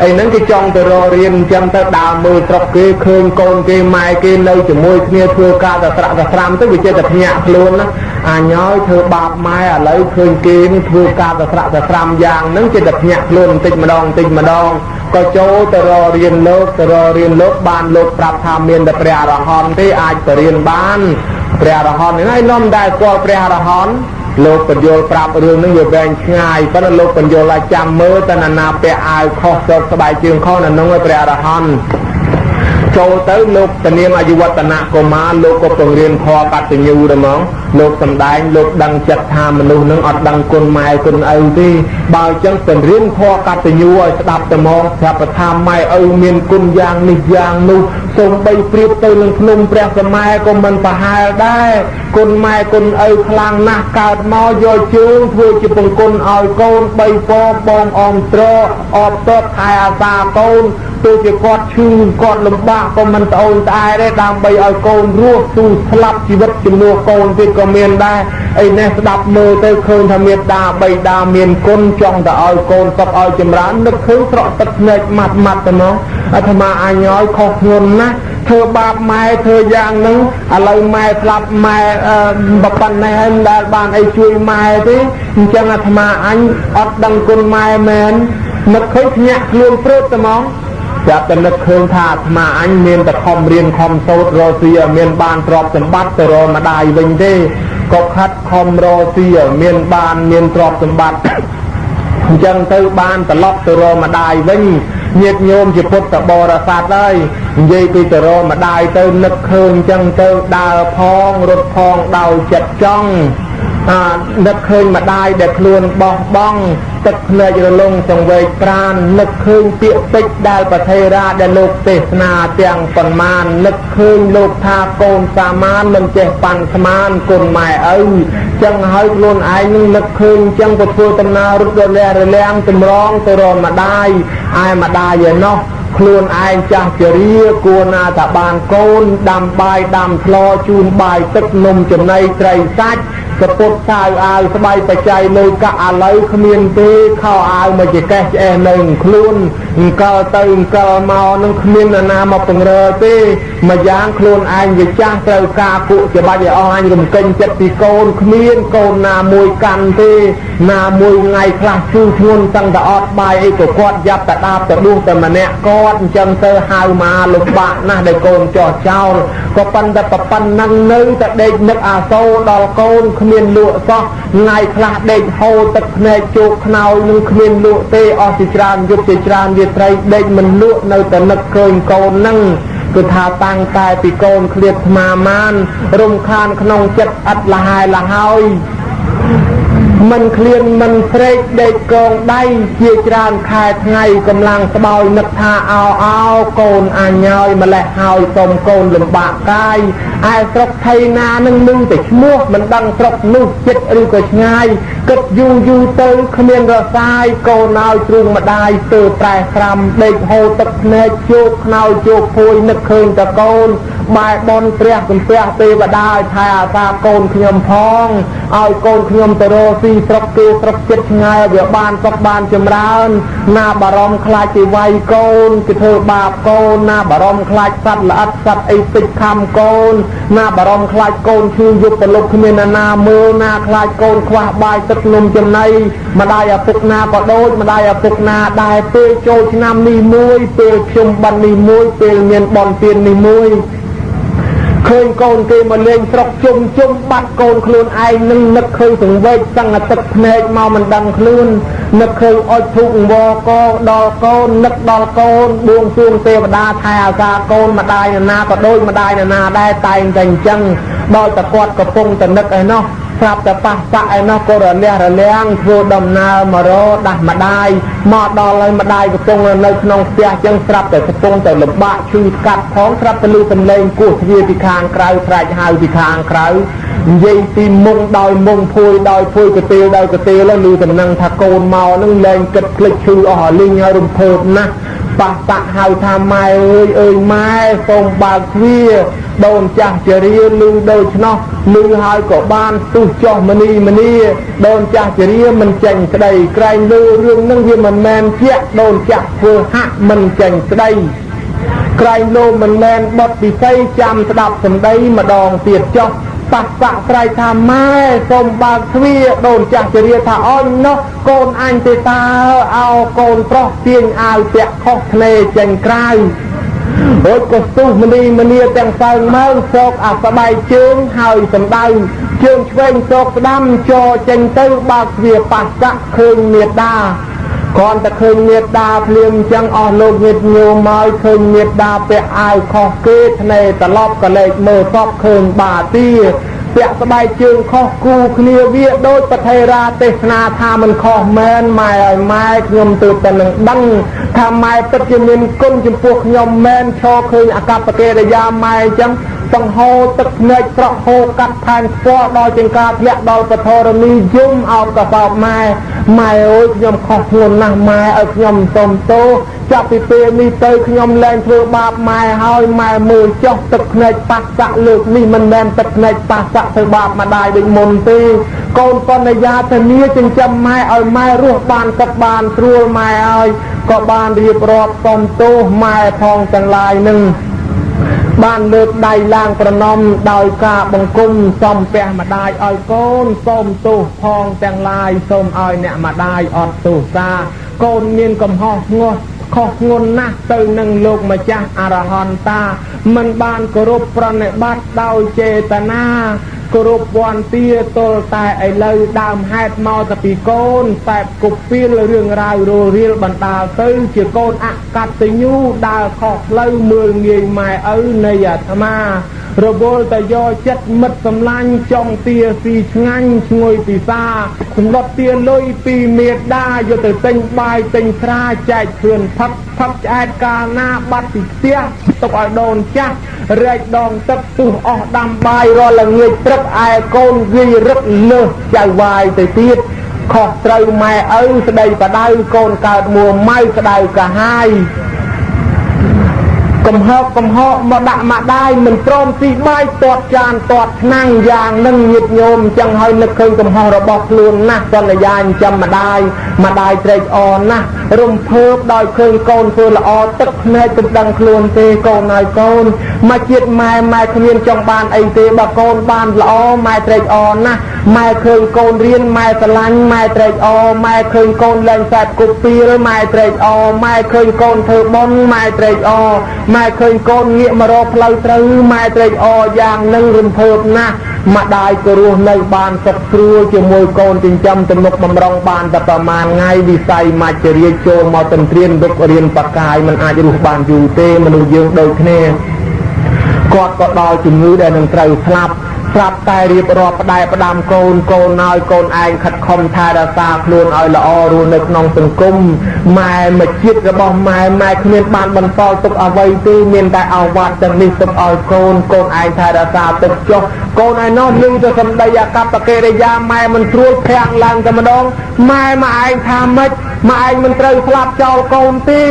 ấy nắng cái trong từ rồi riêng chăm ta đào mưa trọc kia khơi con kia mai kia nơi chỉ môi kia thưa ca là tram tới bị chơi tập nhạc luôn á nhói thưa bạp mai lấy khơi kia thưa ca là tram giang nắng chơi tập nhạc luôn tình mà đong có chỗ từ rồi riêng lớp ban lớp prap tham miền tập bè ra hòn thế ai từ riêng ban bè ra hòn này nom đại qua bè ra hònលោកបញ្យល់ប្រាប់រឿងនឹងវាវែងឆ្ងាយប៉ុន្តែលោកបញ្យល់ឲ្យចាំមើលតើណាពាក់អាវខុសទៅស្បែកជើងខុសនៅក្នុងព្រះអរហន្តចូលទៅលោកតានាមអាយុវឌ្ឍនកុមារលោកក៏បង្រៀនធម៌កតញ្ញូដែរហ្មងលោកសំដែងលោកដឹងចិត្តថាមនុស្សនឹងអត់ដឹងគុណម៉ែគុណឪទេបើអញ្ចឹងបង្រៀនធម៌កតញ្ញូឲ្យស្ដាប់តែហ្មងប្រាប់ថាម៉ែឪមានគុណយ៉ាងនេះយ៉ាងនោះសូម្បីប្រៀបទៅនឹងភ្នំព្រះសម័យក៏មិនប្រហែលដែរគុណម៉ែគុណឪខ្លាំងណាស់កើតមកយកជើងធ្វើជាបង្គន់ឲ្យកូន3ពងបងអមត្រអបតបថែអាសាកូនទោះជាគាត់ឈឺគាត់លំបាកក៏មិនត្អូញត្អែរទេដើម្បីឲ្យកូនរស់ទូស្លាប់ជីវិតជំនួសកូនទៀតក៏មានដែរអីនេះស្ដាប់មើលទៅឃើញថាមេត្តាបិតាមានគុណចង់ទៅឲ្យកូនសុខឲ្យចម្រើននឹកឃើញស្រក់ទឹកភ្នែកម៉ាត់ទៅមកអាត្មាអញឲ្យខុសធ្ងន់ណាស់ធ្វើបាបម៉ែធ្វើយ៉ាងហ្នឹងឥឡូវម៉ែស្លាប់ម៉ែបប៉ុណ្ណេះហើយមិនដែលបានអីជួយម៉ែទេអញ្ចឹងអាត្មាអញអត់ដឹងគុណម៉ែមែននឹកឃើញភ្ញាក់ខ្លួនព្រឹកទៅមកចាប់តែនឹកឃើញថាអាត្មាអញមានតែខំរៀនខំសូត្ររស់ស៊ីមានបានទ្រព្យសម្បត្តិទៅរកម្ដាយវិញទេក៏ខិតខំរស់ស៊ីមានទ្រព្យសម្បត្តិអញ្ចឹងទៅបានត្រឡប់ទៅរកម្ដាយវិញញាតិញោមជាពុទ្ធបរិស័ទហើយនិយាយពីទៅរកម្ដាយទៅនឹកឃើញអញ្ចឹងទៅដើរផងរត់ផងដោយចិត្តចង់នឹកឃើញម្ដាយដែលខ្លួនបោះបង់ទឹកភ្នែករលងសង្វេគប្រាននឹកឃើញពាក្យពេចន៍ដែលប្រធេរាដែលលោកទេសនាទាំងប៉ុន្មាននឹកឃើញលោកថាកូនសាមានមិនចេះប៉ាន់ស្មានគុណម៉ែឪចឹងហើយខ្លួនឯងនឹងនឹកឃើញចឹងក៏ធ្វើដំណើររត់រលាំងតម្រង់ទៅរកម្ដាយឯម្ដាយឯណោះខ្លួនឯងចាស់ជរាគួរណាថាបានកូនដាំបាយដាំថ្លជូនបាយទឹកនំចំណីត្រីសាច់កពុតសាវអាវស្បៃបច្ច័យលើកាក់ឥឡូវគ្មានទេខោអាវមកជាកេះឆ្អេះនៅខ្លួនអង្គលទៅអង្គលមកនឹងគ្មានណាមកពង្រើទេមួយយ៉ាងខ្លួនឯងវាចាស់ត្រូវការគុច្បាច់ឲ្យអស់អញរំកិញចិត្តពីកូនគ្មានកូនណាមួយកាន់ទេណាមួយថ្ងៃខ្លះឈឺធ្ងន់តាំងតែអត់បាយអីក៏គាត់យ៉ាប់តែដាបទៅដួសតែម្នាក់គាត់អញ្ចឹងទៅហៅមកលំបាកណាស់ដែលកូនចោះចោលក៏ប៉ុន្តែប៉ុណ្ណឹងនៅតែដេកនឹកអាសូរដល់កូនគ្មានលក់សោះថ្ងៃខ្លះដេកហូរទឹកភ្នែកជោគខ្នើយនឹងគ្មានលក់ទេអស់ជាច្រើនយុទ្ធជាច្រើនរាត្រីដេកមិនលក់នៅតែនឹកឃើញកូនហ្នឹងគឺថាតាំងតែពីកូនឃ្លាតស្មាមានរំខានក្នុងចិត្តអត់លះហើយមិនឃ្លានមិនស្រេកដេកកងដៃជាច្រើនខែថ្ងៃកម្លាំងស្បោយនឹកថាអោកូនអញហើយម្លេះហើយសុំកូនលំបាកកាយឯស្រុកថៃណានឹងនឹងតែឈ្មោះមិនដឹងស្រុកនោះចិត្តឬក៏ឆ្ងាយគិតយូរទៅគ្មានរសាយកូនឲ្យទ្រូងម្ដាយស្ទើរប្រែស្រាំដេកហូរទឹកភ្នែកជោគខ្នើយជោគភួយនឹកឃើញតែកូនបែបនព្រះសំពះទេវតាឲ្យថែអាសាកូនខ្ញុំផងឲ្យកូនខ្ញុំទៅរកស៊ីស្រុកគេស្រុកចិត្តឆ្ងាយវាបានសុខបានចម្រើនណាបារម្ភខ្លាចពីវាយកូនគេធ្វើបាបកូនណាបារម្ភខ្លាចសត្វល្អិតសត្វអីតិចខំកូនណាបារម្ភខ្លាចកូនឈឺយុបប្រលប់គ្មានណាមើលណាខ្លាចកូនខ្វះបាយទឹកនំចំណីម្ដាយឪពុកណាក៏ដូចម្ដាយឪពុកណាដែរពេលចូលឆ្នាំនេះមួយពេលខ្ញុំបាននេះមួយពេលមានបនទាននេះមួយឃើញកូនគេមកលេងស្រុកជុំបាត់កូនខ្លួនឯងនឹងនឹកឃើញសង្វេគសង្កទឹកភ្នែកមកមិនដឹងខ្លួននឹកឃើញអុជធូបវកដល់កូននឹកដល់កូនបួងសួងទេវតាថែអាសាកូនម្ដាយណាក៏ដូចម្ដាយណាដែរតែងតែអញ្ចឹងដល់តែគាត់កំពុងតែនឹកឯណោះស្រាប់តែប៉ះប៉ឯណោះក៏រលាំងធ្វើដំណើរមករដាស់ម្ដាយមកដល់ហើយម្ដាយកំពុងនៅក្នុងផ្ទះចឹងស្រាប់តែកំពុងតែលំបាកឈឺស្កាត់ផងស្រាប់តែលឺសំឡេងគោះទ្វារពីខាងក្រៅស្រែកហៅពីខាងក្រៅនិយាយពីមុងដោយមុងភួយកទេលដោយកទេលលឺដំណឹងថាកូនមកនឹងលែងគិតភ្លេចឈឺអស់លីងហើយរំភើបណាស់ ប៉ះតាក់ហៅថាម៉ែអើយម៉ែសូមបើកទ្វារដូនចាស់ជារៀលឮដូច្នោះឮហើយក៏បានទុះចុះមនីដូនចាស់ជារៀលមិនចេញស្ដីក្រែងឮរឿងនឹងវាមិនមែនជាដូនចាស់ធ្វើហាក់មិនចេញស្ដីក្រែងលោមិនមែនបត់ពិសីចាំស្ដាប់សម្ដីម្ដងទៀតចុះប៉ះតាក់ស្រែកថាម៉ែសូមបើកទ្វារដូនចាស់ជារៀលថាអញនោះកូនអញទេតើអោកូនប្រុសទាញអាវពាក់ខុសធ្នេចេញក្រៅរួចក៏ស្ទុះមនីទាំងសើងមើលសោកអាស្បែកជើងហើយសំដៅជើងឆ្វេងសោកស្ដាំចរចេញទៅបើកទ្វារប៉ះតាក់ឃើញមេដាគ្រាន់តែឃើញមេដាភ្លាមចឹងអស់លោកញាតិញោមមកឃើញមេដាពាក់អាវខុសគេធ្នេត្រឡប់ក៏លេចមើលសពឃើញបាទីពាក់ស្បែកជើងខុសគូគ្នាវាដូចប្រធេរាទេសនាថាមិនខុសមែនម៉ែឲ្យម៉ែខ្ញុំទើបតែនឹងដឹងថាម៉ែពិតជាមានគុណចំពោះខ្ញុំមែនឈរឃើញអកប្បកិរិយាម៉ែអញ្ចឹងបង្ហូរទឹកភ្នែកស្រក់ហូរកាត់ផែនស្គាល់ដល់ចង្ការធ្លាក់ដល់ពធរណីយំអោបកសោបម៉ែអើយខ្ញុំខុសធ្ងន់ណាស់ម៉ែឲ្យខ្ញុំសុំទោសចាប់ពីពេលនេះទៅខ្ញុំលែងធ្វើបាបម៉ែហើយម៉ែមើលចុះទឹកភ្នែកប៉ះសាក់លើកនេះមិនមែនទឹកភ្នែកប៉ះសាក់ធ្វើបាបម្ដាយដូចមុនទេកូនសន្យាធានាចិញ្ចឹមម៉ែឲ្យម៉ែរស់បានសុខបានស្រួលម៉ែឲ្យក៏បានរៀបរាប់សុំទោសម៉ែផងទាំងឡាយនឹងបានលើកដៃឡើងប្រណម្យដោយការបង្គំសំពះម្ដាយឲ្យកូនសូមទោសផងទាំងឡាយសូមឲ្យអ្នកម្ដាយអត់ទោសសាកូនមានកំហុសធ្ងន់ខុសធ្ងន់ណាស់ទៅនឹងលោកម្ចាស់អរហន្តាមិនបានគោរពប្រណិប័តដោយចេតនាគោរពវន្តាទល់តែឥឡូវដើមហេតុមកតែពីកូនតែគប់ពីលរឿងរ៉ាវរលរៀលបណ្ដាលទៅជាកូនអកតញ្ញូដើរខុសផ្លូវមើលងាយម៉ែឪនៃអាត្មារវល់តែយកចិត្តមិត្តសម្លាញ់ចង់ទាស៊ីឆ្ងាញ់ឈ្ងុយពិសាសម្ដុតទាលុយពីមេដាយកទៅទិញបាយទិញស្រាចែកគ្រឿងផឹកឆ្អែតកាលណាបាត់ពីផ្ទះទុកឲ្យដូនចាស់រែកដងទឹកទុះអស់ដាំបាយរាល់ល្ងាចព្រឹកឯកូនវាយរឹកលើសចៅវាយទៅទៀតខុសត្រូវម៉ែឪស្ដីបដៅកូនកើតមួម៉ៅក្តៅកាហាយកំហកមកដាក់ម្ដាយមិនព្រមស៊ីបាយទាត់ចានទាត់ឆ្នាំងយ៉ាងនឹងញាតញោមចឹងហើយនឹកឃើញកំហុសរបស់ខ្លួនណាស់សន្យាចិញ្ចឹមម្ដាយត្រេកអរណាស់រំភើបដោយឃើញកូនធ្វើល្អទឹកភ្នែកមិនដឹងខ្លួនទេកូនហើយកូនមកជាតិម៉ែគ្មានចង់បានអីទេបើកូនបានល្អម៉ែត្រេកអរណាស់ម៉ែឃើញកូនរៀនម៉ែស្រឡាញ់ម៉ែត្រេកអរម៉ែឃើញកូនលែងសែបគប់ពីលម៉ែត្រេកអរម៉ែឃើញកូនធ្វើបុណ្យម៉ែត្រេកអរម៉ែឃើញកូនងាកមករកផ្លូវត្រូវម៉ែត្រេកអរយ៉ាងនឹងរំភើបណាស់ម្ដាយក៏រស់នៅបានសុខស្រួលជាមួយកូនចិញ្ចឹមទំនុកបំរុងបានតែប្រមាណថ្ងៃវិស័យមច្ចរាជចូលមកទន្ទ្រានរុករៀនបកាយមិនអាចរស់បានយូរទេមនុស្សយើងដូចគ្នាគាត់ក៏ដល់ជំងឺដែលនឹងត្រូវស្លាប់តែរៀបរាប់ផ្ដែផ្ដាំកូនកូនឲ្យកូនឯងខិតខំថែរក្សាខ្លួនឲ្យល្អរស់នៅក្នុងសង្គមម៉ែមកជាតិរបស់ម៉ែគ្មានបានបន្សល់ទុកអ្វីទេមានតែអវត្តទាំងនេះទុកឲ្យកូនឯងថែរក្សាទុកចុះកូនឯនោះលឺទៅសម្ដីអកប្បកិរិយាម៉ែមិនស្រួលភាំងឡើងតែម្ដងម៉ែមកឯងថាម៉េចម៉ែឯងមិនត្រូវស្លាប់ចោលកូនទេ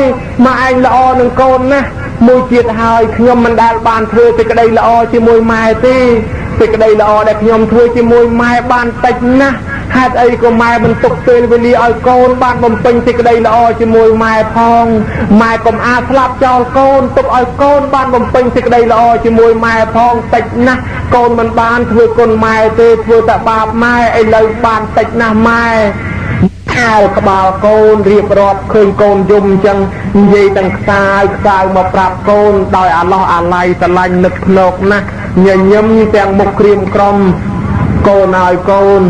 ម៉ែឯងល្អនឹងកូនណាស់មួយទៀតហើយខ្ញុំមិនដែលបានធ្វើសេចក្តីល្អជាមួយម៉ែទេសេចក្តីល្អដែលខ្ញុំធ្វើជាមួយម៉ែបានតិចណាស់ហេតុអីក៏ម៉ែមិនទុកពេលវេលាឲ្យកូនបានបំពេញសេចក្តីល្អជាមួយម៉ែផងម៉ែកុំអាស្លាប់ចោលកូនទុកឲ្យកូនបានបំពេញសេចក្តីល្អជាមួយម៉ែផងតិចណាស់កូនមិនបានធ្វើគុណម៉ែទេធ្វើតែបាបម៉ែឥឡូវបានតិចណាស់ម៉ែអាលក្បាលកូនរៀបរាប់ឃើញកូនយំអញ្ចឹងនិយាយទាំងខ្សៅមកប្រាប់កូនដោយអាឡោះអាឡៃស្រឡាញ់នឹកភ្នែកណាស់ញញឹមទាំងមុខក្រៀមក្រំកូនឲ្យកូន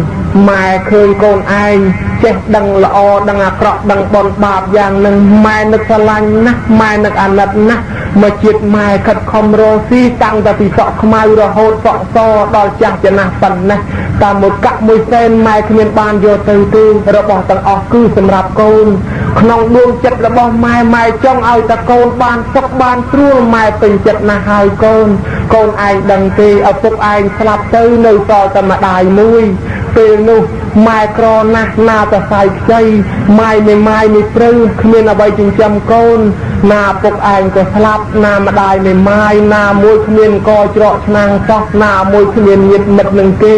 ម៉ែឃើញកូនឯងចេះដឹងល្អដឹងអាក្រក់ដឹងបុណ្យបាបយ៉ាងនឹងម៉ែនឹកស្រឡាញ់ណាស់ម៉ែនឹកអាណិតណាស់មកជាតិម៉ែខិតខំរកស៊ីតាំងតែពីសក់ខ្មៅរហូតសក់សដល់ចាស់ចំណាស់ប៉ុណ្ណេះតាមមួយកាក់មួយសែនម៉ែគ្មានបានយកទៅទេរបស់ទាំងអស់គឺសម្រាប់កូនក្នុងដួងចិត្តរបស់ម៉ែចង់ឲ្យតែកូនបានសុខបានស្រួលម៉ែពេញចិត្តណាស់ហើយកូនឯងដឹងទេឪពុកឯងស្លាប់ទៅនៅសល់តែម្ដាយមួយ ពេលនោះម៉ែក្រណាស់ណាតសៃខ្ចីម៉ែនៃព្រឺគ្មានអ្វីចិញ្ចឹមកូនណាពុកឯងក៏ស្លាប់ណាម្ដាយនៃម៉ាយណាមួយគ្មានកច្រកឆ្នាំងសោះណាមួយគ្មានញាតិមិត្តនឹងគេ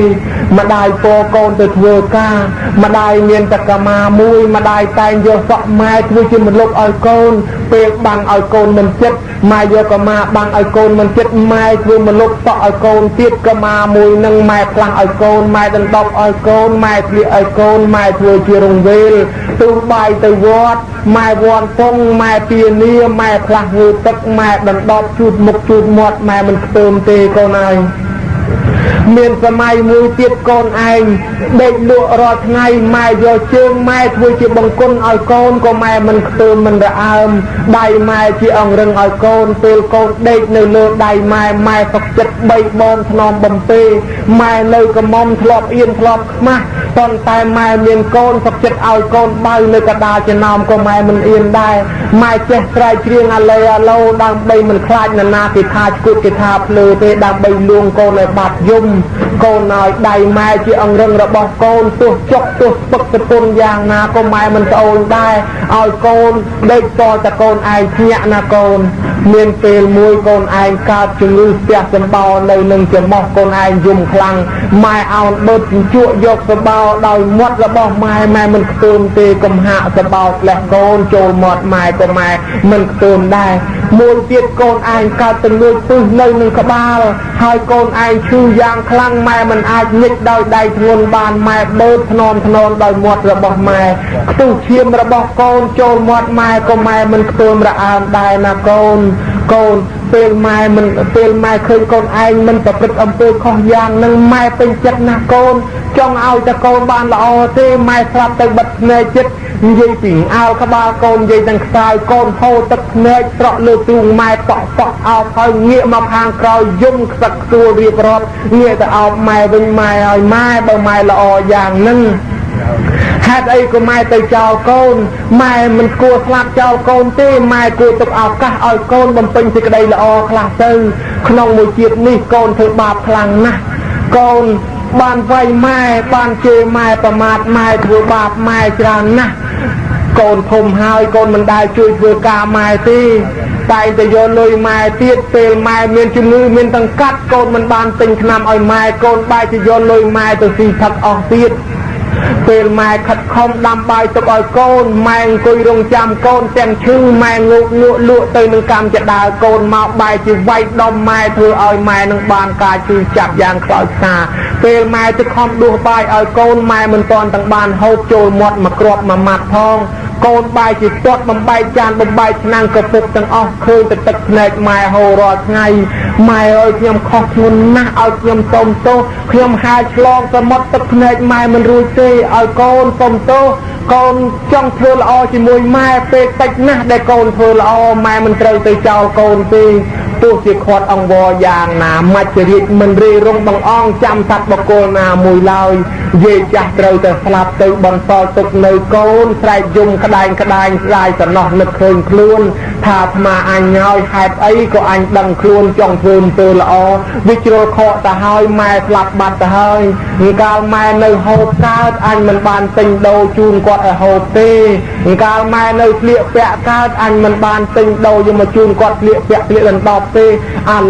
ម្ដាយពោកូនទៅធ្វើការម្ដាយមានតកមាមួយម្ដាយតែងយកសក់ម៉ែធ្វើជាមលុបឲ្យកូនពេលបាំងឲ្យកូនមិនចិត្តម៉ែយកកមាបាំងឲ្យកូនមិនចិត្តម៉ែធ្វើមលុបសក់ឲ្យកូនទៀតកមាមួយនឹងម៉ែផ្លាស់ឲ្យកូនម៉ែដណ្ដប់ឲ្យកូនម៉ែស្លៀកឲ្យកូនម៉ែធ្វើជារង្វេលទូបាយទៅវត្តម៉ែវ័នពងម៉ែពានាម៉ែផ្លាស់ងើទឹកម៉ែដណ្ដប់ជូតមុខជូតមាត់ម៉ែមិនខ្ទើមទេកូនហើយមានសម័យមួយទៀតកូនឯងដេកលក់រាល់ថ្ងៃម៉ែយកជើងម៉ែធ្វើជាបង្គន់ឲ្យកូនក៏ម៉ែមិនខ្ទើមមិនរអើមដៃម៉ែជាអង្រឹងឲ្យកូនពេលកូនដេកនៅលើដៃម៉ែម៉ែសុខចិត្តបីបងថ្នមបំពេម៉ែនៅកមុំធ្លាប់អៀនធ្លាប់ខ្មាស់ប៉ុន្តែម៉ែមានកូនសុខចិត្តឲ្យកូនបើនៅកដាលចំណោមក៏ម៉ែមិនអៀនដែរម៉ែចេះស្រែកច្រៀងអាឡេអាឡូដើម្បីមិនខ្លាចនរណាគេថាឈួតគេថាភ្លើទេដើម្បីលួងកូនឲ្យបាត់យំកូនឲ្យដៃម៉ែជាអង្រឹងរបស់កូនទោះចុកទោះពឹកទៅពុនយ៉ាងណាក៏ម៉ែមិនស្អូនដែរឲ្យកូនដេកតតែកូនឯងភ្ញាក់ណាកូនមានពេលមួយកូនឯងកើតជំងឺស្ទះសម្បោរនៅនឹងច្រមុះកូនឯងយំខ្លាំងម៉ែអោនបឺតជញ្ជក់យកសម្បោរដោយមាត់របស់ម៉ែមិនខ្ទើមទេកំហាក់សម្បោរផ្លេះកូនចូលមាត់ម៉ែក៏ម៉ែមិនខ្ទើមដែរមួយទៀតកូនឯងកើតទងួចពឹសនៅនឹងក្បាលហើយកូនឯងឈឺយ៉ាងខ្លាំងម៉ែមិនអាចញិចដោយដៃធ្ងន់បានម៉ែបឺតធ្នមដោយមាត់របស់ម៉ែខ្ទុះឈាមរបស់កូនចូលមាត់ម៉ែក៏ម៉ែមិនខ្ទើមរអើមដែរណាកូនពេលម៉ែឃើញកូនឯងមិនប្រព្រឹត្តអំពើខុសយ៉ាងនឹងម៉ែពេញចិត្តណាស់កូនចង់ឲ្យតែកូនបានល្អទេម៉ែស្រាប់ទៅបិទភ្នែកចិត្តនិយាយពីអោលក្បាលកូននិយាយទាំងខ្សោយកូនហូរទឹកភ្នែកស្រក់លើទ្រូងម៉ែប៉ក់អោបហើយងាកមកខាងក្រោយយំខ្សឹកខ្សួលរៀបរាប់ងាកទៅអោបម៉ែវិញម៉ែឲ្យម៉ែបើម៉ែល្អយ៉ាងហ្នឹងហេតុអីក៏ម៉ែទៅចោលកូនម៉ែមិនគួរស្លាប់ចោលកូនទេម៉ែគួរទុកឱកាសឲ្យកូនបំពេញសេចក្តីល្អខ្លះទៅក្នុងមួយជាតិនេះកូនធ្វើបាបខ្លាំងណាស់កូនបានវាយម៉ែបានជេរម៉ែប្រមាថម៉ែធ្វើបាបម៉ែច្រើនណាស់កូនធំហើយកូនមិនដែលជួយធ្វើការម៉ែទេតែទៅយកលុយម៉ែទៀតពេលម៉ែមានជំងឺមានតង្កាត់កូនមិនបានទិញថ្នាំឲ្យម៉ែកូនបែរទៅយកលុយម៉ែទៅស៊ីផឹកអស់ទៀតពេលម៉ែខិតខំដាំបាយទុកឲ្យកូនម៉ែអង្គុយរងចាំកូនទាំងឈឺម៉ែងូកលក់ទៅនឹងកម្មចដាលកូនមកបែរជាវាយដុំម៉ែធ្វើឲ្យម៉ែនឹងបានការជឿចាប់យ៉ាងខ្លោចផ្សាពេលម៉ែទៅខំដួសបាយឲ្យកូនម៉ែមិនទាន់ទាំងបានហូបចូលមាត់មកគ្រាប់មួយម៉ាត់ផងកូនបាយជាទាត់បំបែកចានបំបែកឆ្នាំងកពុកទាំងអស់ឃើញតែទឹកភ្នែកម៉ែហូររាល់ថ្ងៃម៉ែអើយខ្ញុំខុសធ្ងន់ណាស់ឲ្យខ្ញុំសុំទោសខ្ញុំហាលឆ្លងសមុទ្រទឹកភ្នែកម៉ែមិនរួចទេឲ្យកូនសុំទោសកូនចង់ធ្វើល្អជាមួយម៉ែពេលតិចណាស់ដែលកូនធ្វើល្អម៉ែមិនត្រូវទៅចោលកូនទេទោះជាខាត់អង្វរយ៉ាងណាមច្ចរាជមិនរេរងបង្អងចាំសត្វបកលណាមួយឡើយយាយចាស់ត្រូវតែស្លាប់ទៅបន្សល់ទុកនៅកូនស្រែកយំក្តែងស្ដាយសំណោះនឹកឃើញខ្លួនថាអាត្មាអញហើយហេតុអីក៏អញដឹងខ្លួនចង់ធ្វើអំពើល្អវាជ្រុលខកទៅហើយម៉ែស្លាប់បាត់ទៅហើយកាលម៉ែនៅហូបកើតអញមិនបានទិញដូរជូនគាត់ឲ្យហូបទេកាលម៉ែនៅស្លៀកពាក់កើតអញមិនបានទិញដូរយកមកជូនគាត់ស្លៀកពាក់ស្លៀកដណ្ដប់ទេឥ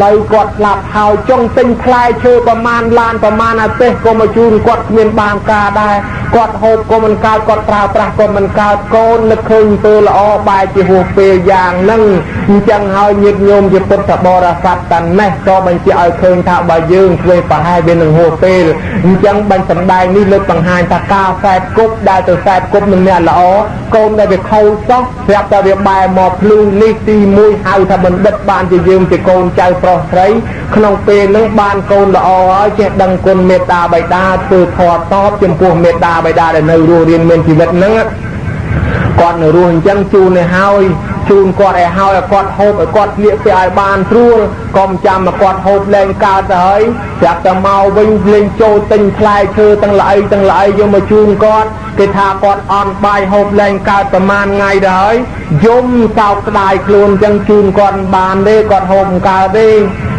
ឡូវគាត់ស្លាប់ហើយចង់ទិញផ្លែឈើប្រមាណឡានប្រមាណអាទេសក៏មកជូនគាត់គ្មានបានការដែរគាត់ហូបក៏មិនកើតគាត់ប្រើប្រាស់ក៏មិនកើតកូននឹកឃើញពើល្អបែរជាហួសពេលយ៉ាងហ្នឹងអញ្ចឹងហើយញាតិញោមជាពុទ្ធបរិស័ទតានេះក៏បញ្ជាក់ឲ្យឃើញថាបើយើងធ្វើប្រហែលវានឹងហួសពេលអញ្ចឹងបញ្សម្ដែងនេះលើកបង្ហាញថាការខ្សែគប់ដែលទៅខ្សែគប់នឹងអ្នកល្អកូនដែលវាខូចសោះស្រាប់តែវាបែរមកភ្លឺនេះទី1ហៅថាបណ្ឌិតបានជាយើងជាកូនចៅប្រុសស្រីក្នុងពេលនឹងបានកូនល្អហើយចេះដឹងគុណមេត្តាបិតាធ្វើធម៌តបចំពោះមេត្តាបិតាដែលនៅរស់រៀនមានជីវិតហ្នឹងក គាត់នៅរស់អញ្ចឹងជូនឲ្យហើយជូនគាត់ឲ្យហើយឲ្យគាត់ហូបឲ្យគាត់ស្លៀកពាក់ឲ្យបានស្រួលកុំចាំមកគាត់ហូបលែងកើតទៅហើយប្រាប់តែមកវិញលេងចូលទិញផ្លែឈើទាំងល្អីយកមកជូនគាត់គេថាគាត់អន់បាយហូបលែងកើតប្រមាណថ្ងៃទៅហើយយំសោកស្ដាយខ្លួនអញ្ចឹងជូនគាត់បានទេគាត់ហូបមិនកើតទេ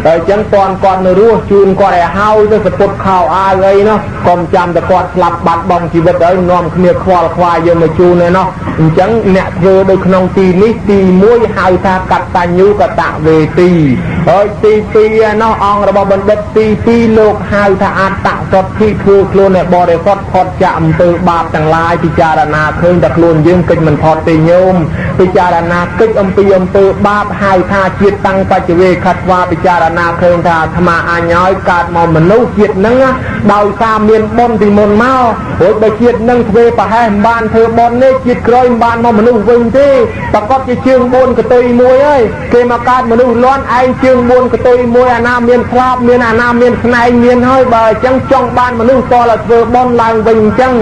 តែអញ្ចឹងគាត់នៅរស់ជូនគាត់ឲ្យហើយទៅសពុតខោអាវអីនោះកុំចាំតែគាត់ស្លាប់បាត់បង់ជីវិតហើយនាំគ្នាខ្វល់ខ្វាយយកមកជូនឯណោះអញ្ចឹងអ្នកធ្វើនៅក្នុងទីនេះទី1ហៅថាកតញ្ញូកតវេទីហើយទី2ឯណោះអង្គរបស់បណ្ឌិតទី2លោកហៅថាអត្តសទ្ធិធ្វើខ្លួនឲ្យបរិសុទ្ធផុតចាកអំពើបាបទាំងឡាយពិចារណាឃើញតែខ្លួនយើងកិច្ចមិនផុតទេញោមពិចារណាកិច្ចអំពីអំពើបាបហៅថាជាតិតាំងបច្ចវេខត្វាពិចារណាឃើញថាអាត្មាអញឲ្យកើតមកមនុស្សជាតិនឹងដោយសារមានបុណ្យពីមុនមកព្រោះបើជាតិនឹងធ្វើប្រហែលមិនបានធ្វើបុណ្យនេះជាតិក្រោយមិនបានមកមនុស្សវិញទេប្រកបជាជើង4កតុយមួយហើយគេមកកើតមនុស្សលាន់ឯងជើង4កតុយមួយអាណាមានស្លាប់មានអាណាមានស្នែងមានហើយបើអញ្ចឹងចង់បានមនុស្សតើធ្វើបុណ្យឡើងវិញអញ្ចឹង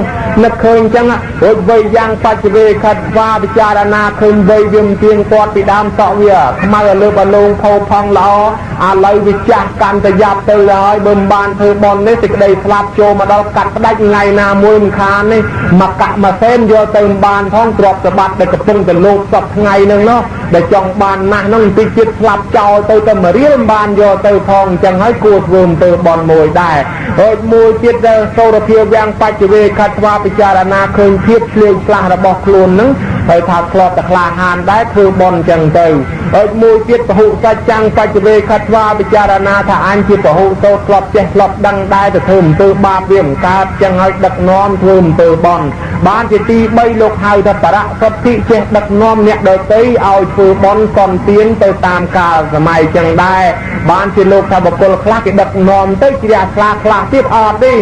នឹកឃើញអញ្ចឹងរួចវ័យយ៉ាងបច្ចវេខត្វាពិចារណាឃើញវ័យវាមិនទៀងទាត់ពីដើមសក់វាខ្មៅលើបលងផោផង់ល្អឥឡូវវាចាស់កាន់តែយ៉ាប់ទៅហើយបើមិនបានធ្វើបុណ្យនេះសេចក្តីស្លាប់ចូលមកដល់កាត់ផ្ដាច់ថ្ងៃណាមួយមិនខាននេះមកកាក់មកសេនយកទៅមិនបានផងទ្រព្យសម្បត្តិដែលកំពុងតែលោកសពថ្ងៃនឹងនោះដែលចង់បានណាស់នោះបន្តិចទៀតស្លាប់ចោលទៅតែមួយរៀលមិនបានយកទៅផងអញ្ចឹងហើយគួរធ្វើទៅបុណ្យមួយដែរហើយមួយទៀតដែលសូរភាវាំងបច្ចវេខត្វាពិចារណាឃើញភាពឆ្លៀងឆ្លាស់របស់ខ្លួននឹងហើយថាធ្លាប់តែក្លាហានដែរធ្វើបុណ្យអញ្ចឹងទៅហើយមួយទៀតពហុសច្ចាំងបច្ចវេខត្វាពិចារណាថាអញជាពហុសូត្រធ្លាប់ចេះធ្លាប់ដឹងដែរទៅធ្វើអំពើបាបវាមិនកើតអញ្ចឹងហើយដឹកនាំធ្វើអំពើបុណ្យបានជាទី3លោកហៅថាបរៈសទ្ធិចេះដឹកនាំអ្នកដទៃឲ្យធ្វើបុណ្យកុនទានទៅតាមកាលសម័យអញ្ចឹងដែរបានជាលោកថាបុគ្គលខ្លះគេដឹកនាំទៅជ្រះថ្លាខ្លះទៀតអត់ទេ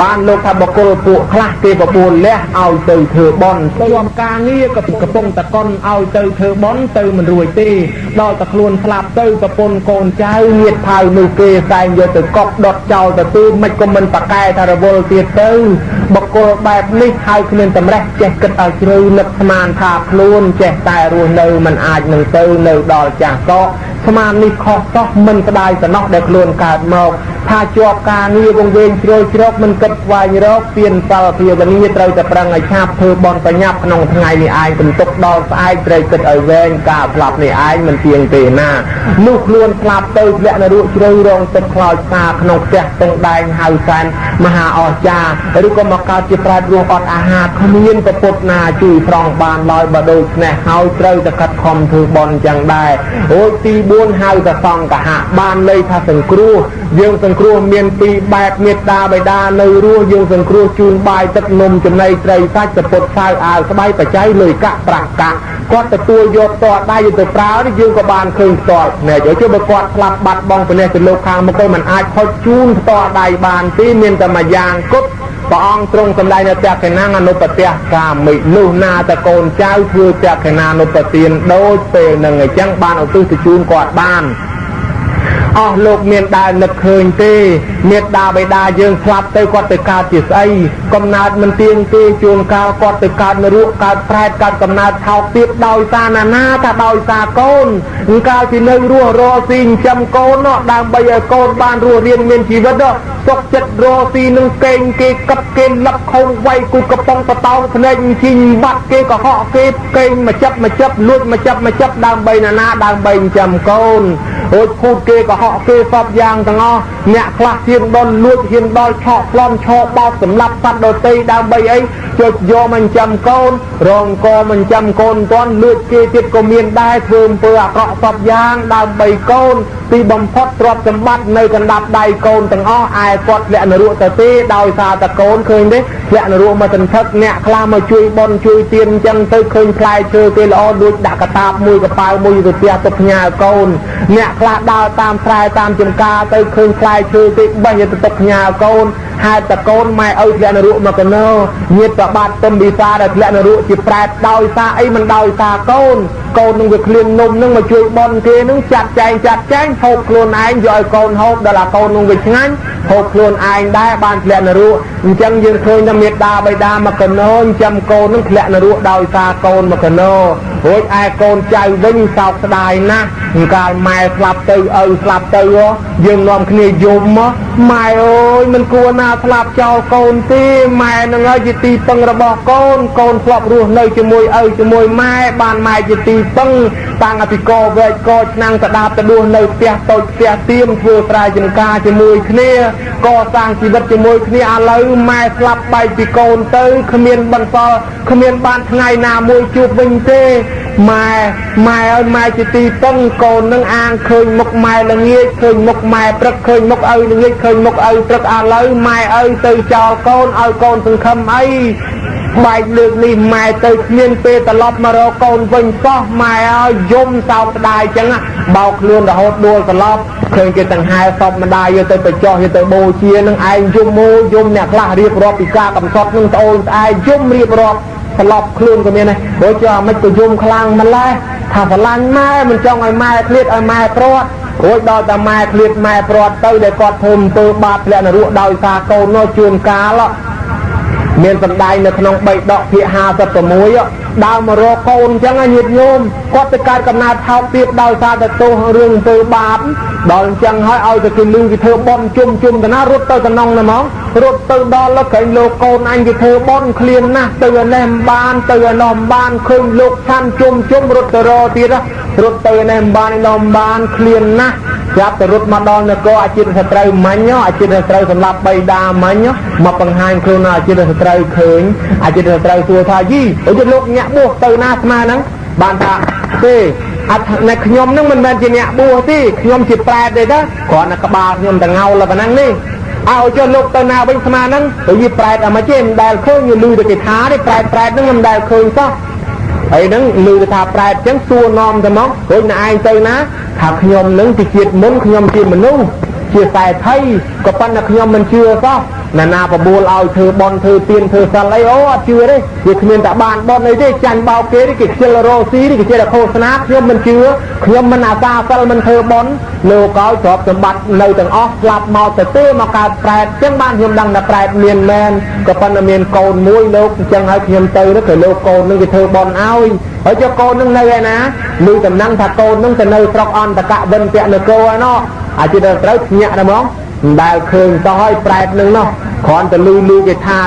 បានលោកថាបុគ្គលពួកខ្លះគេបបួលលះឲ្យទៅធ្វើបុណ្យទៅរំការងារក៏កំពុងតកុនឲ្យទៅធ្វើបុណ្យទៅមិនរួចទេដល់តែខ្លួនស្លាប់ទៅប្រពន្ធកូនចៅងៀតផៅនោះគេតែងយកទៅកប់ដុតចោលទៅមិនក៏មិនប្រកែថារវល់ទៀតទៅបុគ្គលបែបនេះហើយគ្មានតម្រេះចេះគិតឲ្យជ្រៅនឹកស្មានថាខ្លួនចេះតែរស់នៅមិនអាចនឹងទៅនៅដល់ចាស់កកស្មាននេះខុសសោះមិនស្ដាយសំណោះដែលខ្លួនកើតមកថាជាប់ការងារវង្វេងជ្រោយជ្រោកមិនគិតស្វែងរកពៀនសិលភាវនាត្រូវតែប្រឹងឲ្យឆាប់ធ្វើបន់បញ្ញាប់ក្នុងថ្ងៃនេះឯងបន្ទុកដល់ស្អែកត្រូវគិតឲ្យវែងការស្លាប់នេះឯងមិនទៀងទេណានោះខ្លួនស្លាប់ទៅធ្លាក់នរកជ្រៅរងទឹកខ្លោចសាក្នុងផ្ទះស្ទឹងដែងហៅសែនមហាអស្ចារ្យឬក៏មកកើតជាប្រែតរស់អត់អាហារគ្មានប្រពុតណាជួយស្រង់បានឡើយបើដូចនេះហើយត្រូវតែកាត់ខំធ្វើបន់ចឹងដែរអូយទី4ហៅថាសង្ឃហៈបានន័យថាសង្គ្រោះយើងសង្គ្រោះមានពីរបែបមេត្តាបិតានៅរស់យើងសង្គ្រោះជូនបាយទឹកនំចំណីត្រីសាច់សពុតសៅអាវស្បៃបច្ច័យលុយកាក់ប្រាក់កាក់គាត់ទទួលយកតដៃទៅប្រើនេះយើងក៏បានឃើញផ្ទាល់ណែយកបើគាត់ស្លាប់បាត់បង់ព្រះទៅលោកខាងមុខទៅមិនអាចខុសជូនផ្ទាល់ដៃបានទេមានតែមួយយ៉ាងគត់ព្រះអង្គទ្រង់សម្ដែងនៅតក្កណាអនុបទៈកាមិនោះណាតកូនចៅធ្វើតក្កណានុបទានដូចពេលនឹងអញ្ចឹងបានឧទ្ទិសទៅជូនគាត់បានអស់លោកមានដែលនឹកឃើញទេមេត្តាបិតាយើងស្លាប់ទៅគាត់ទៅកើតជាស្អីកំណើតមិនទៀងទេជួនកាលគាត់ទៅកើតនរកកើតប្រែតកើតកំណើតថោកទៀតដោយសារណាថាដោយសារកូនកាលពីនៅរស់រកស៊ីចិញ្ចឹមកូននោះដើម្បីឲ្យកូនបានរស់រៀនមានជីវិតសុខចិត្តរកស៊ីនឹងកេងគេកឹបគេលឹកខុងវាយគូកំប៉ុងបតោភ្នែកជីងបាត់គេកុហកគេកេងមកចាប់លួចមកចាប់ដើម្បីណាដើម្បីចិញ្ចឹមកូនអូចភូតគេកុហកគេសពយ៉ាងទាំងអស់អ្នកខ្លះហ៊ានដល់លួចហ៊ានដល់ឆក់ប្លន់ឆោបោកសម្លាប់សត្វដទៃដើម្បីអីជួយយកមកចិញ្ចឹមកូនរងកមិនចិញ្ចឹមកូនមិនទាន់លួចគេទៀតក៏មានដែរធ្វើអំពើអាក្រក់សពយ៉ាងដើម្បីកូនទីបំផុតទ្រព្យសម្បត្តិនៅកណ្ដាប់ដៃកូនទាំងអស់ឯគាត់ធ្លាក់នរកទៅទេដោយសារតែកូនឃើញទេធ្លាក់នរកមកសន្ធឹកអ្នកខ្លះមកជួយបន់ជួយទានអញ្ចឹងទៅឃើញផ្លែឈើគេល្អដូចដាក់កតាបមួយកប៉ាល់មួយទៅផ្ទះទៅផ្ញើកូនអ្នកខ្លះដើរតាមស្រែតាមចំការទៅឃើញផ្លែឈើគេបេះទៅទុកផ្ញើកូនហេតុតែកូនម៉ែឪធ្លាក់នរកមកកណោញាតប្របាទទុំវិសាដែលធ្លាក់នរកជាប្រែតដោយសារអីមិនដោយសារកូននឹងវាឃ្លៀងនំនឹងមកជួយបន់គេនឹងចាត់ចែងហូបខ្លួនឯងយកឲ្យកូនហូបដល់អាកូននឹងវាឆ្ងាញ់ហ ហូបខ្លួនឯងដែរបានធ្លាក់នរកអញ្ចឹងយើងឃើញថាមេត្តាបិតាមកកណោចាំកូននឹងធ្លាក់នរកដោយសារកូនមកកណោរួចឯកូនចៅវិញសោកស្ដាយណាស់កាលម៉ែស្លាប់ទៅឪស្លាប់ទៅយើងនាំគ្នាយំម៉ែអើយមិនគួរណាស្លាប់ចោលកូនទេម៉ែនឹងហើយជាទីពឹងរបស់កូនកូនធ្លាប់រស់នៅជាមួយឪជាមួយម៉ែបានម៉ែជាទីពឹងតាំងពីកវែកកឆ្នាំងកដាបទៅដួសនៅផ្ទះតូចផ្ទះទៀមធ្វើស្រែចម្ការជាមួយគ្នាកសាងជីវិតជាមួយគ្នាឥឡូវម៉ែស្លាប់បែកពីកូនទៅគ្មានបន្សល់គ្មានបានថ្ងៃណាមួយជួបវិញទេម៉ែឲ្យម៉ែជាទីពឹងកូននឹងអាងឃើញមុខម៉ែល្ងាចឃើញមុខម៉ែព្រឹកឃើញមុខឪល្ងាចឃើញមុខឪព្រឹកឥឡូវម៉ែឪទៅចោលកូនឲ្យកូនសង្ឃឹមអីបែកលើកនេះម៉ែទៅគ្មានពេលត្រឡប់មករកកូនវិញសោះម៉ែឲ្យយំសោកស្ដាយចឹងបោកខ្លួនរហូតដួលត្រឡប់ឃើញគេដង្ហែសពម្ដាយយកទៅបញ្ចុះយកទៅបូជានឹងឯងយំយំអ្នកខ្លះរៀបរាប់ពីការកំសត់នឹងត្អូនត្អែយំរៀបរាប់ត្រឡប់ខ្លួនក៏មានដែរបើចុះអាមិនក៏យំខ្លាំងម្ល៉េះថាស្រឡាញ់ម៉ែមិនចង់ឲ្យម៉ែឃ្លាតឲ្យម៉ែព្រាត់រួចដល់តែម៉ែឃ្លាតម៉ែព្រាត់ទៅដែលគាត់ធ្វើអំពើបាបធ្លាក់នរកដោយសារកូននោះជួនកាលមានសម្ដែងនៅក្នុង3ដកភាគ56ដើរមករកកូនអញ្ចឹងញាតិញោមគាត់ទៅកើតកំណើតថោកទៀតដោយសារតែទោសរឿងអំពើបាបដល់អញ្ចឹងហើយឲ្យតែគេលឺគេធ្វើបន់ជុំទៅណារត់ទៅតំណងណាហ្មងរត់ទៅដល់លោកក្រែងលោកកូនអញគេធ្វើបន់ឃ្លានណាស់ទៅឯនេះមិនបានទៅឯនោះមិនបានឃើញលោកឆាន់ជុំរត់ទៅរកទៀតរត់ទៅឯនេះមិនបានឯនោះមិនបានឃ្លានណាស់ប្រាប់ទៅរត់មកដល់នគរអាចិតសត្រូវមាញ់អាចិតសត្រូវសម្រាប់បៃតាមាញ់មកបង្ហាញខ្លួនអាចិតសត្រូវឃើញអាចិតសត្រូវសួរថាយីអូយលោកញាក់បួសទៅណាស្មាហ្នឹងបានថាទេអត់នៅខ្ញុំនឹងមិនមែនជាអ្នកបួសទេខ្ញុំជាប្រែតទេណាគ្រាន់តែក្បាលខ្ញុំតងោលប៉ុណ្ណឹងនេះឲ្យចុះលោកទៅណាវិញស្មាហ្នឹងទៅយីប្រែតអមកចេះមិនដែលឃើញលឺតែគេថាទេប្រែតហ្នឹងមិនដែលឃើញសោះហើយហ្នឹងលឺថាប្រែតចឹងសួរនាំទៅមករួចណែឯងទៅណាថាខ្ញុំនឹងពីជាតិមុនខ្ញុំជាមនុស្សជាខ្សែថៃក៏ប៉ុន្តែខ្ញុំមិនជឿសោះណាបបួលឲ្យធ្វើបន់ធ្វើទៀនធ្វើសិលអីអូអត់ជឿទេវាគ្មានតែបានបន់អីទេចាញ់បោកគេគេខ្ជិលរោស៊ីគេចេះតែឃោសនាខ្ញុំមិនជឿខ្ញុំមិនអាសាសិលមិនធ្វើបន់លោកឲ្យទ្រព្យសម្បត្តិនៅទាំងអស់ស្លាប់មកទៅទេមកកើតប្រែតចឹងបានខ្ញុំដឹងថាប្រែតមានមែនក៏ប៉ុន្តែមានកូនមួយលោកអញ្ចឹងឲ្យខ្ញុំទៅទៅលោកកូននឹងគេធ្វើបន់ឲ្យហើយចុះកូននឹងនៅឯណាលឺតំណែងថាកូននឹងទៅនៅស្រុកអន្តកវិនពនគរឯណោះអាចទៅត្រូវភ្ញាក់ដែរហ្មងមិនដែលឃើញតោះឲ្យប្រែតនឹងនោះគ្រាន់តែលឺគេថា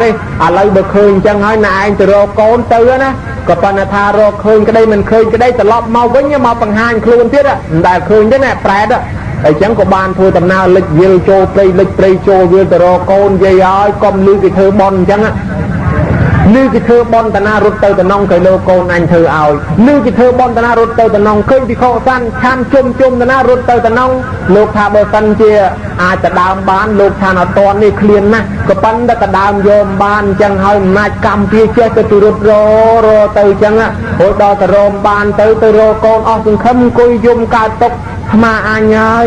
ទេឥឡូវបើឃើញអញ្ចឹងហើយណែឯងទៅរកកូនទៅណាក៏ប៉ុន្តែថារកឃើញក្តីមិនឃើញក្តីត្រឡប់មកវិញមកបង្ហាញខ្លួនទៀតមិនដែលឃើញទេណាប្រែតអញ្ចឹងក៏បានធ្វើដំណើរលិចវិលចូលព្រៃលិចព្រៃចូលវិលទៅរកកូននិយាយឲ្យកុំលឺគេធ្វើបន់អញ្ចឹងលឺគេធ្វើបន់តាណារត់ទៅតំណងគេលោកកូនអញធ្វើឲ្យលឺគេធ្វើបន់តាណារត់ទៅតំណងឃើញពិខុសាន់ឆានជុំតាណារត់ទៅតំណងលោកថាបើសិនជាអាចទៅដើមបានលោកឆានអត់តនេះឃ្លានណាស់ក៏ប៉ុន្តែក៏ដើមយកបានអញ្ចឹងហើយអំណាចកម្មពីចេះទៅរត់រទៅអញ្ចឹងរួចដល់ទៅរមបានទៅរកកូនអស់សង្ឃឹមអង្គុយយំកើតទុកស្មាអញហើយ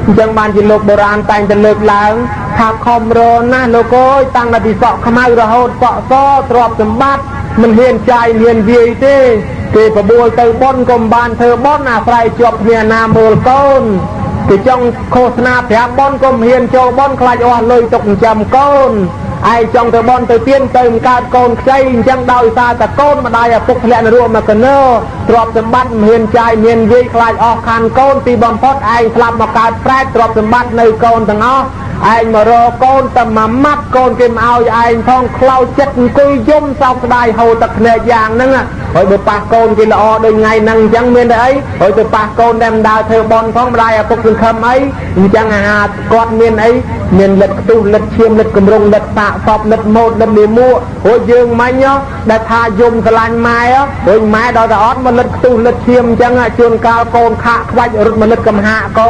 អញ្ចឹងបានជាលោកបុរាណតែងតែលើកឡើងថាខំរណាស់លោកអើយតាំងតែពីសក់ខ្មៅរហូតសក់សទ្រព្យសម្បត្តិមិនហ៊ានចាយហ៊ានវាយទេគេបបួលទៅបន់ក៏មិនបានធ្វើបន់អាស្រ័យជាប់គ្នាណាមើលកូនគេចង់ឃោសនាប្រាប់បន់ក៏មិនហ៊ានចូលបន់ខ្លាចអស់លុយទុកចិញ្ចឹមកូនឯងចង់ទៅបន់ទៅទៀនទៅមិនកើតកូនខ្ចីអញ្ចឹងដោយសារតែកូនម្ដាយឪពុកធ្លាក់នរកមកកណោទ្រព្យសម្បត្តិមិនហ៊ានចាយមានវាយខ្លាចអស់ខានកូនទីបំផុតឯងស្លាប់មកកើតប្រែតទ្រព្យសម្បត្តិនៅកូនទាំងអស់ឯងមករកកូនតែមួយម៉ាត់កូនគេមកឲ្យឯងផងខ្លោចចិត្តអង្គុយយំសោកស្ដាយហូរទឹកភ្នែកយ៉ាងហ្នឹងហើយបើប៉ះកូនគេល្អដូចថ្ងៃហ្នឹងអញ្ចឹងមានតែអីហើយទៅប៉ះកូនដែលមិនដើរធ្វើបន់ផងម្ដាយឪពុកសង្ឃឹមអីអញ្ចឹងអាហារគាត់មានអីមានលិតខ្ទុះលិតឈាមលិតគម្រងលិតសាកសពលិតម៉ូតលិតលីមួរួចយើងមិញដែលថាយំស្រឡាញ់ម៉ែរួចម៉ែដល់តែអត់មកលិតខ្ទុះលិតឈាមអញ្ចឹងជួនកាលកូនខាក់ខ្វាច់រត់មកលិតកំហាក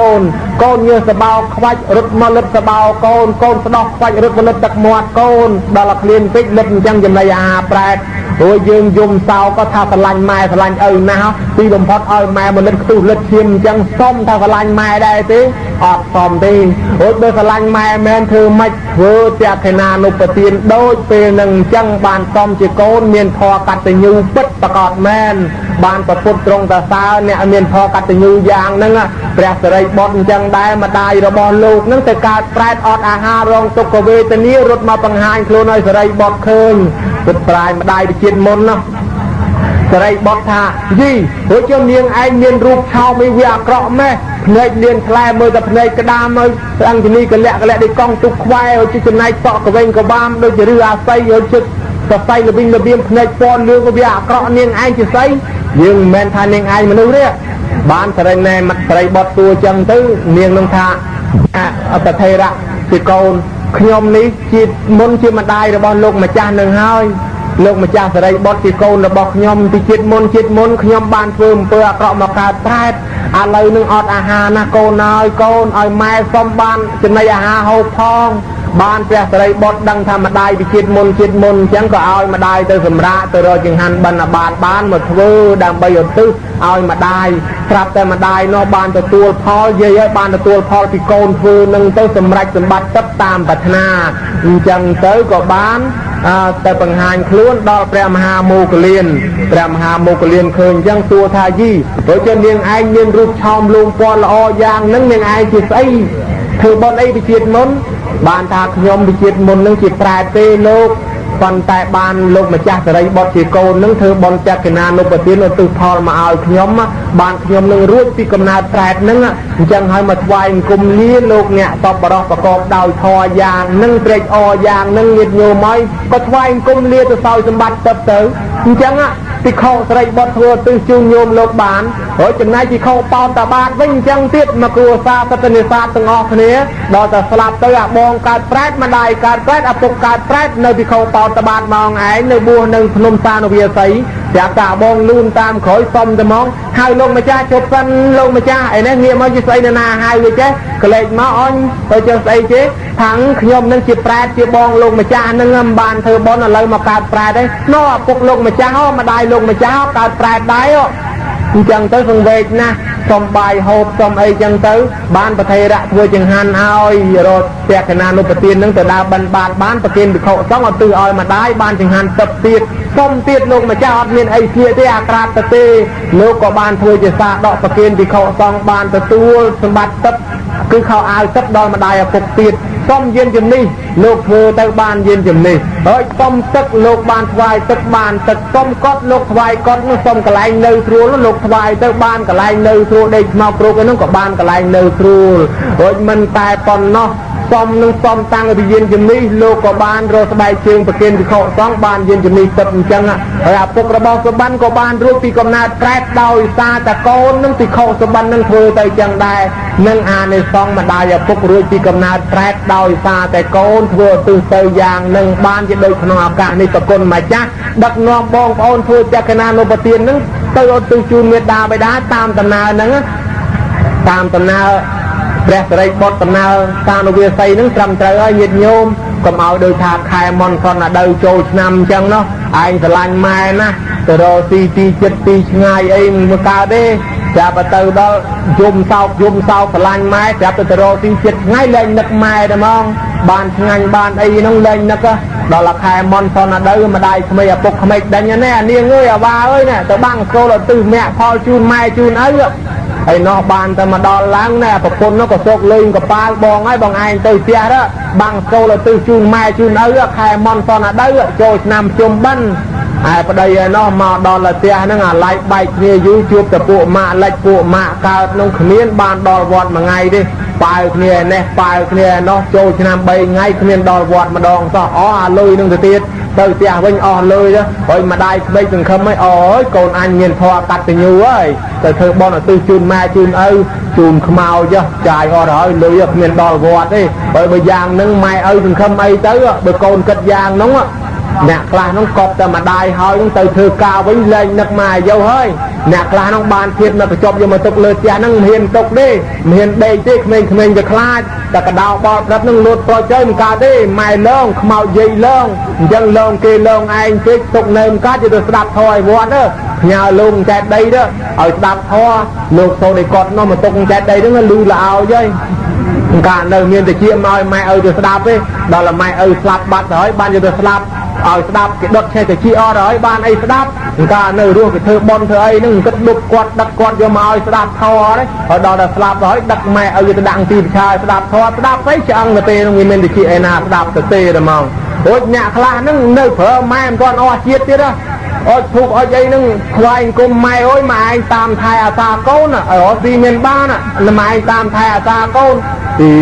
កូនញើសបោខ្វាច់រត់មកលិតសបោកូនស្ដោះខ្វាច់រត់មកលិតទឹកមាត់កូនដល់តែឃ្លានពេកលិតអញ្ចឹងចំណីអាហារប្រែតរួចយើងយំសោក៏ថាស្រឡាញ់ម៉ែស្រឡាញ់ឪណាស់ទីបំផុតឲ្យម៉ែមកលិតខ្ទុះលិតឈាមអញ្ចឹងសុំថាស្រឡាញ់ម៉ែដែរទេ អត់សមទេអូបើស្រឡាញ់ម៉ែមែនធ្វើម៉េចធ្វើតែខេណានុប្រទានដូចពេលនឹងអញ្ចឹងបានសមជាកូនមានធម៌កតញ្ញូពិតប្រកបមែនបានប្រពុតត្រង់តសើអ្នកមានធម៌កតញ្ញូយ៉ាងហ្នឹងព្រះសិរីបុត្រអញ្ចឹងដែរម្ដាយរបស់លោកហ្នឹងទៅកើតប្រែតអត់អាហាររងទុក្ខវេទនារត់មកបង្ហាញខ្លួនឲ្យសិរីបុត្រឃើញពុតប្រាយម្ដាយទៅជាតិមុនណាសិរីបុត្រថាយីព្រោះជានាងឯងមានរូបឆោមវាអាក្រក់ម៉េះភ្នែកលៀនខ្លែមើលតែភ្នែកក្តាមមើលអង្គនីកលាក់ដូចកង់ទុកខ្វែឲ្យជាចំណែកសក់កវែងកវាមដូចជាឬអាស័យឲ្យជឹកសរសៃលវិញរបៀងភ្នែកពណ៌លឿងវាអាក្រក់នាងឯងជាស្អីយើងមិនមែនថានាងឯងមនុស្សទេបានសិរីណែមកសិរីបុត្រទួចឹងទៅនាងនឹងថាអបថេរៈជាកូនខ្ញុំនេះជាមុនជាម្ដាយរបស់លោកម្ចាស់នឹងហើយលោកម្ចាស់សិរីបុត្រជាកូនរបស់ខ្ញុំពីជាតិមុនខ្ញុំបានធ្វើអំពើអាក្រក់មកកើតប្រែតឥឡូវនឹងអត់អាហារណាកូនហើយកូនឲ្យម៉ែសុំបានចំណីអាហារហូបផងបានព្រះសិរីបុត្រដឹងថាម្ដាយពីជាតិមុនអញ្ចឹងក៏ឲ្យម្ដាយទៅសម្រាកទៅរកចង្ហាន់បិណ្ឌបាតបានមកធ្វើដើម្បីឧទ្ទិសឲ្យម្ដាយប្រាប់តែម្ដាយនោះបានទទួលផលយាយឲ្យបានទទួលផលពីកូនធ្វើនឹងទៅសម្រេចសម្បត្តិទឹកតាមប្រាថ្នាអញ្ចឹងទៅក៏បានទៅបង្ហាញខ្លួនដល់ព្រះមហាមោគលានព្រះមហាមោគលានឃើញអញ្ចឹងសួរថាយីព្រោះជានាងឯងមានរូបឆោមលូងពណ៌ល្អយ៉ាងហ្នឹងនាងឯងជាស្អីធ្វើបុណ្យអីពីជាតិមុនបានថាខ្ញុំពីជាតិមុននឹងជាប្រែតទេលោកប៉ុន្តែបានលោកម្ចាស់សិរីបុត្រជាកូននឹងធ្វើបុណ្យចក្រណានុប្រទានឧទ្ទិសផលមកឲ្យខ្ញុំបានខ្ញុំនឹងរួចពីកំណើតប្រែតនឹងអញ្ចឹងហើយមកថ្វាយអង្គមលាលោកអ្នកតបបរោះប្រកបដោយធម៌យ៉ាងនឹងត្រេកអរយ៉ាងនឹងញាតិញោមហើយក៏ថ្វាយអង្គមលាទៅសោយសម្បត្តិទៅអញ្ចឹងពិខុសិរីបុត្រធ្វើទិសជូនញោមលោកបានហើយចំណែកពិខុបោតតាបាតវិញអញ្ចឹងទៀតមកគ្រួសារសត្វនេសាទទាំងអស់គ្នាដល់តែស្លាប់ទៅអាបងកើតប្រែតម្ដាយកើតប្រែតឪពុកកើតប្រែតនៅពិខុបោតតាបាតមកឯងនៅបួសនៅភ្នំសានវាសីប្រាប់តាបងលូនតាមក្រោយសុំតែមកហៅលោកម្ចាស់ជប់សិនលោកម្ចាស់ឯនេះងាកមកជាស្អីនៅណាហៅវាចេះក្លែកមកអញទៅចេះស្អីទេថាងខ្ញុំនឹងជាប្រែតជាបងលោកម្ចាស់នឹងមិនបានធ្វើបុណ្យឥឡូវមកកើតប្រែតទេនោះឪពុកលោកម្ចាស់ម្ដាយលោកម្ចាស់កើតប្រែតដែរអញ្ចឹងទៅសង្វេគណាស់សុំបាយហូបសុំអីចឹងទៅបានប្រធេរៈធ្វើចង្ហាន់ឲ្យរត់ពាក្យណានុប្រទាននឹងទៅដើរបិណ្ឌបាតបានប្រគិនវិខុសង្ឃឲ្យទិសឲ្យម្ដាយបានចង្ហាន់ទឹកទៀតសុំទៀតលោកម្ចាស់អត់មានអីស្លៀកទេអាក្រាតទៅទេលោកក៏បានធ្វើជាសាដកប្រគិនវិខុសង្ឃបានទទួលសម្បត្តិទឹកគឺខោអាវទឹកដល់ម្ដាយឪពុកទៀតសុំយានជំនេះលោកធ្វើទៅបានយានជំនេះហើយសុំទឹកលោកបានថ្វាយទឹកបានទឹកសុំកត់លោកថ្វាយកត់នោះសុំកន្លែងនៅស្រួលលោកថ្វាយទៅបានកន្លែងនៅស្រួលដេកស្មោកគ្រូឯនោះក៏បានកន្លែងនៅស្រួលរួចមិនតែប៉ុណ្ណោះសុំនឹងសុំតាំងពីយានជំនេះលោកក៏បានរកស្បែកជើងប្រគិនវិខុសង្ឃបានយានជំនេះទឹកអញ្ចឹងហើយឪពុករបស់សុបិនក៏បានរួចពីកំណើតប្រែតដោយសារតែកូននឹងវិខុសុបិននឹងធ្វើទៅអញ្ចឹងដែរនឹងអានិសង្ឃម្ដាយឪពុករួចពីកំណើតប្រែតដោយសារតែកូនធ្វើទិសទៅយ៉ាងនឹងបានជាដូចក្នុងឱកាសនេះប្រគុណម្ចាស់ដឹកនាំបងប្អូនធ្វើចក្រណានុប្រទាននឹងទៅឧទ្ទិសជូនមេដាបិតាតាមដំណើរហ្នឹងតាមដំណើរព្រះសិរីបុត្រដំណើរសានុវាសីនឹងត្រឹមត្រូវហើយញាតិញោមកុំឲ្យដូចថាខែមន្តគាត់ណាដៅចូលឆ្នាំអញ្ចឹងនោះឯងស្រឡាញ់ម៉ែណាទៅរកទីចិត្តទីឆ្ងាយអីមកកើតទេចាប់ទៅដល់យំសោកស្រឡាញ់ម៉ែចាប់ទៅរកទីចិត្តឆ្ងាយលែងនឹកម៉ែតែហ្មងបានឆ្ងាញ់បានអីហ្នឹងលែងនឹកដល់ខែមន្តគាត់ណាដៅម្ដាយក្មេងឪពុកក្មេងដេញណានាងអើយអាវ៉ាអើយណាទៅបាំងស្គលទៅមាក់ផលជូនម៉ែជូនឪហើយនោះបានតែមកដល់ឡើងណែប្រពន្ធនោះក៏សោកលេងកប៉ាល់បងហើយបងឯងទៅផ្ទះទៅបាំងស្គលទៅជូនម៉ែជូនឪខែមន្តសនដៅចូលឆ្នាំជុំបិណ្ឌហើយប្តីឯនោះមកដល់ផ្ទះហ្នឹងអាឡៃបែកគ្នាយូរជួបតែពួកម៉ាក់លិចពួកម៉ាក់កើតក្នុងគ្មានបានដល់វត្តមួយថ្ងៃទេប៉ាវគ្នានេះប៉ាវគ្នានោះចូលឆ្នាំ3ថ្ងៃគ្មានដល់វត្តម្ដងសោះអាលុយនឹងទៅទៀតទៅផ្ទះវិញអស់លុយទៅហើយម្ដាយក្មេកសង្ឃឹមអើយកូនអញមានធម៌កតញ្ញូហើយទៅធ្វើបុណ្យឧទ្ទិសជូនម៉ែជូនឪជូនខ្មោចចាយអត់ហើយលុយគ្មានដល់វត្តទេហើយបើយ៉ាងហ្នឹងម៉ែឪសង្ឃឹមអីទៅបើកូនគិតយ៉ាងហ្នឹងអ្នកខ្លះហ្នឹងកប់តែម្ដាយហើយហ្នឹងទៅធ្វើការវិញលែងនឹកម៉ែយកហើយអ្នកខ្លះហ្នឹងបានធៀបនៅបញ្ចប់យកមកទុកលើផ្ទះហ្នឹងមិនហ៊ានទុកទេមិនហ៊ានដេកទេក្មេងៗវាខ្លាចតែកដោបោតព្រឹកហ្នឹងលូតប្រូចទៅមិនកើតទេម៉ែលងខ្មោចយាយលងអញ្ចឹងលងគេលងឯងពេកទុកនៅមិនកើតទៅស្ដាប់ធម៌ឲ្យវត្តទៅផ្ញើលោកចែកដីទៅឲ្យស្ដាប់ធម៌លោកសូនឯគាត់នោះមកទុកចែកដីហ្នឹងលឺល្អហើយ การនៅមានតែជាមកម៉ែឪទៅស្ដាប់ទេដល់តែម៉ែឪស្លាប់បាត់ហើយបានយកទៅស្លាប់ឲ្យស្ដាប់គេដុតឆេះទៅជាអត់ហើយបានអីស្ដាប់ការនៅរស់គេធ្វើបន់ធ្វើអីហ្នឹងគិតដុបគាត់ដឹកគាត់យកមកឲ្យស្ដាប់ធរទេហើយដល់តែស្លាប់ហើយដឹកម៉ែឪទៅដាក់ទីប្រឆាយស្ដាប់ធរស្ដាប់ស្អីឆ្អឹងទៅពេលហ្នឹងវាមានតែជាឯណាស្ដាប់ទៅទេតែហ្មងរួចអ្នកខ្លះហ្នឹងនៅប្រើម៉ែមិនទាន់អស់ជាតិទៀតណាអត់ធូបអត់អីហ្នឹងខ្វាយគុំម៉ែអើយម៉ែឯងតាមថែអាសាកូនឲ្យរត់ទីមានបានម៉ែឯងតាមថែអាសាកូនទី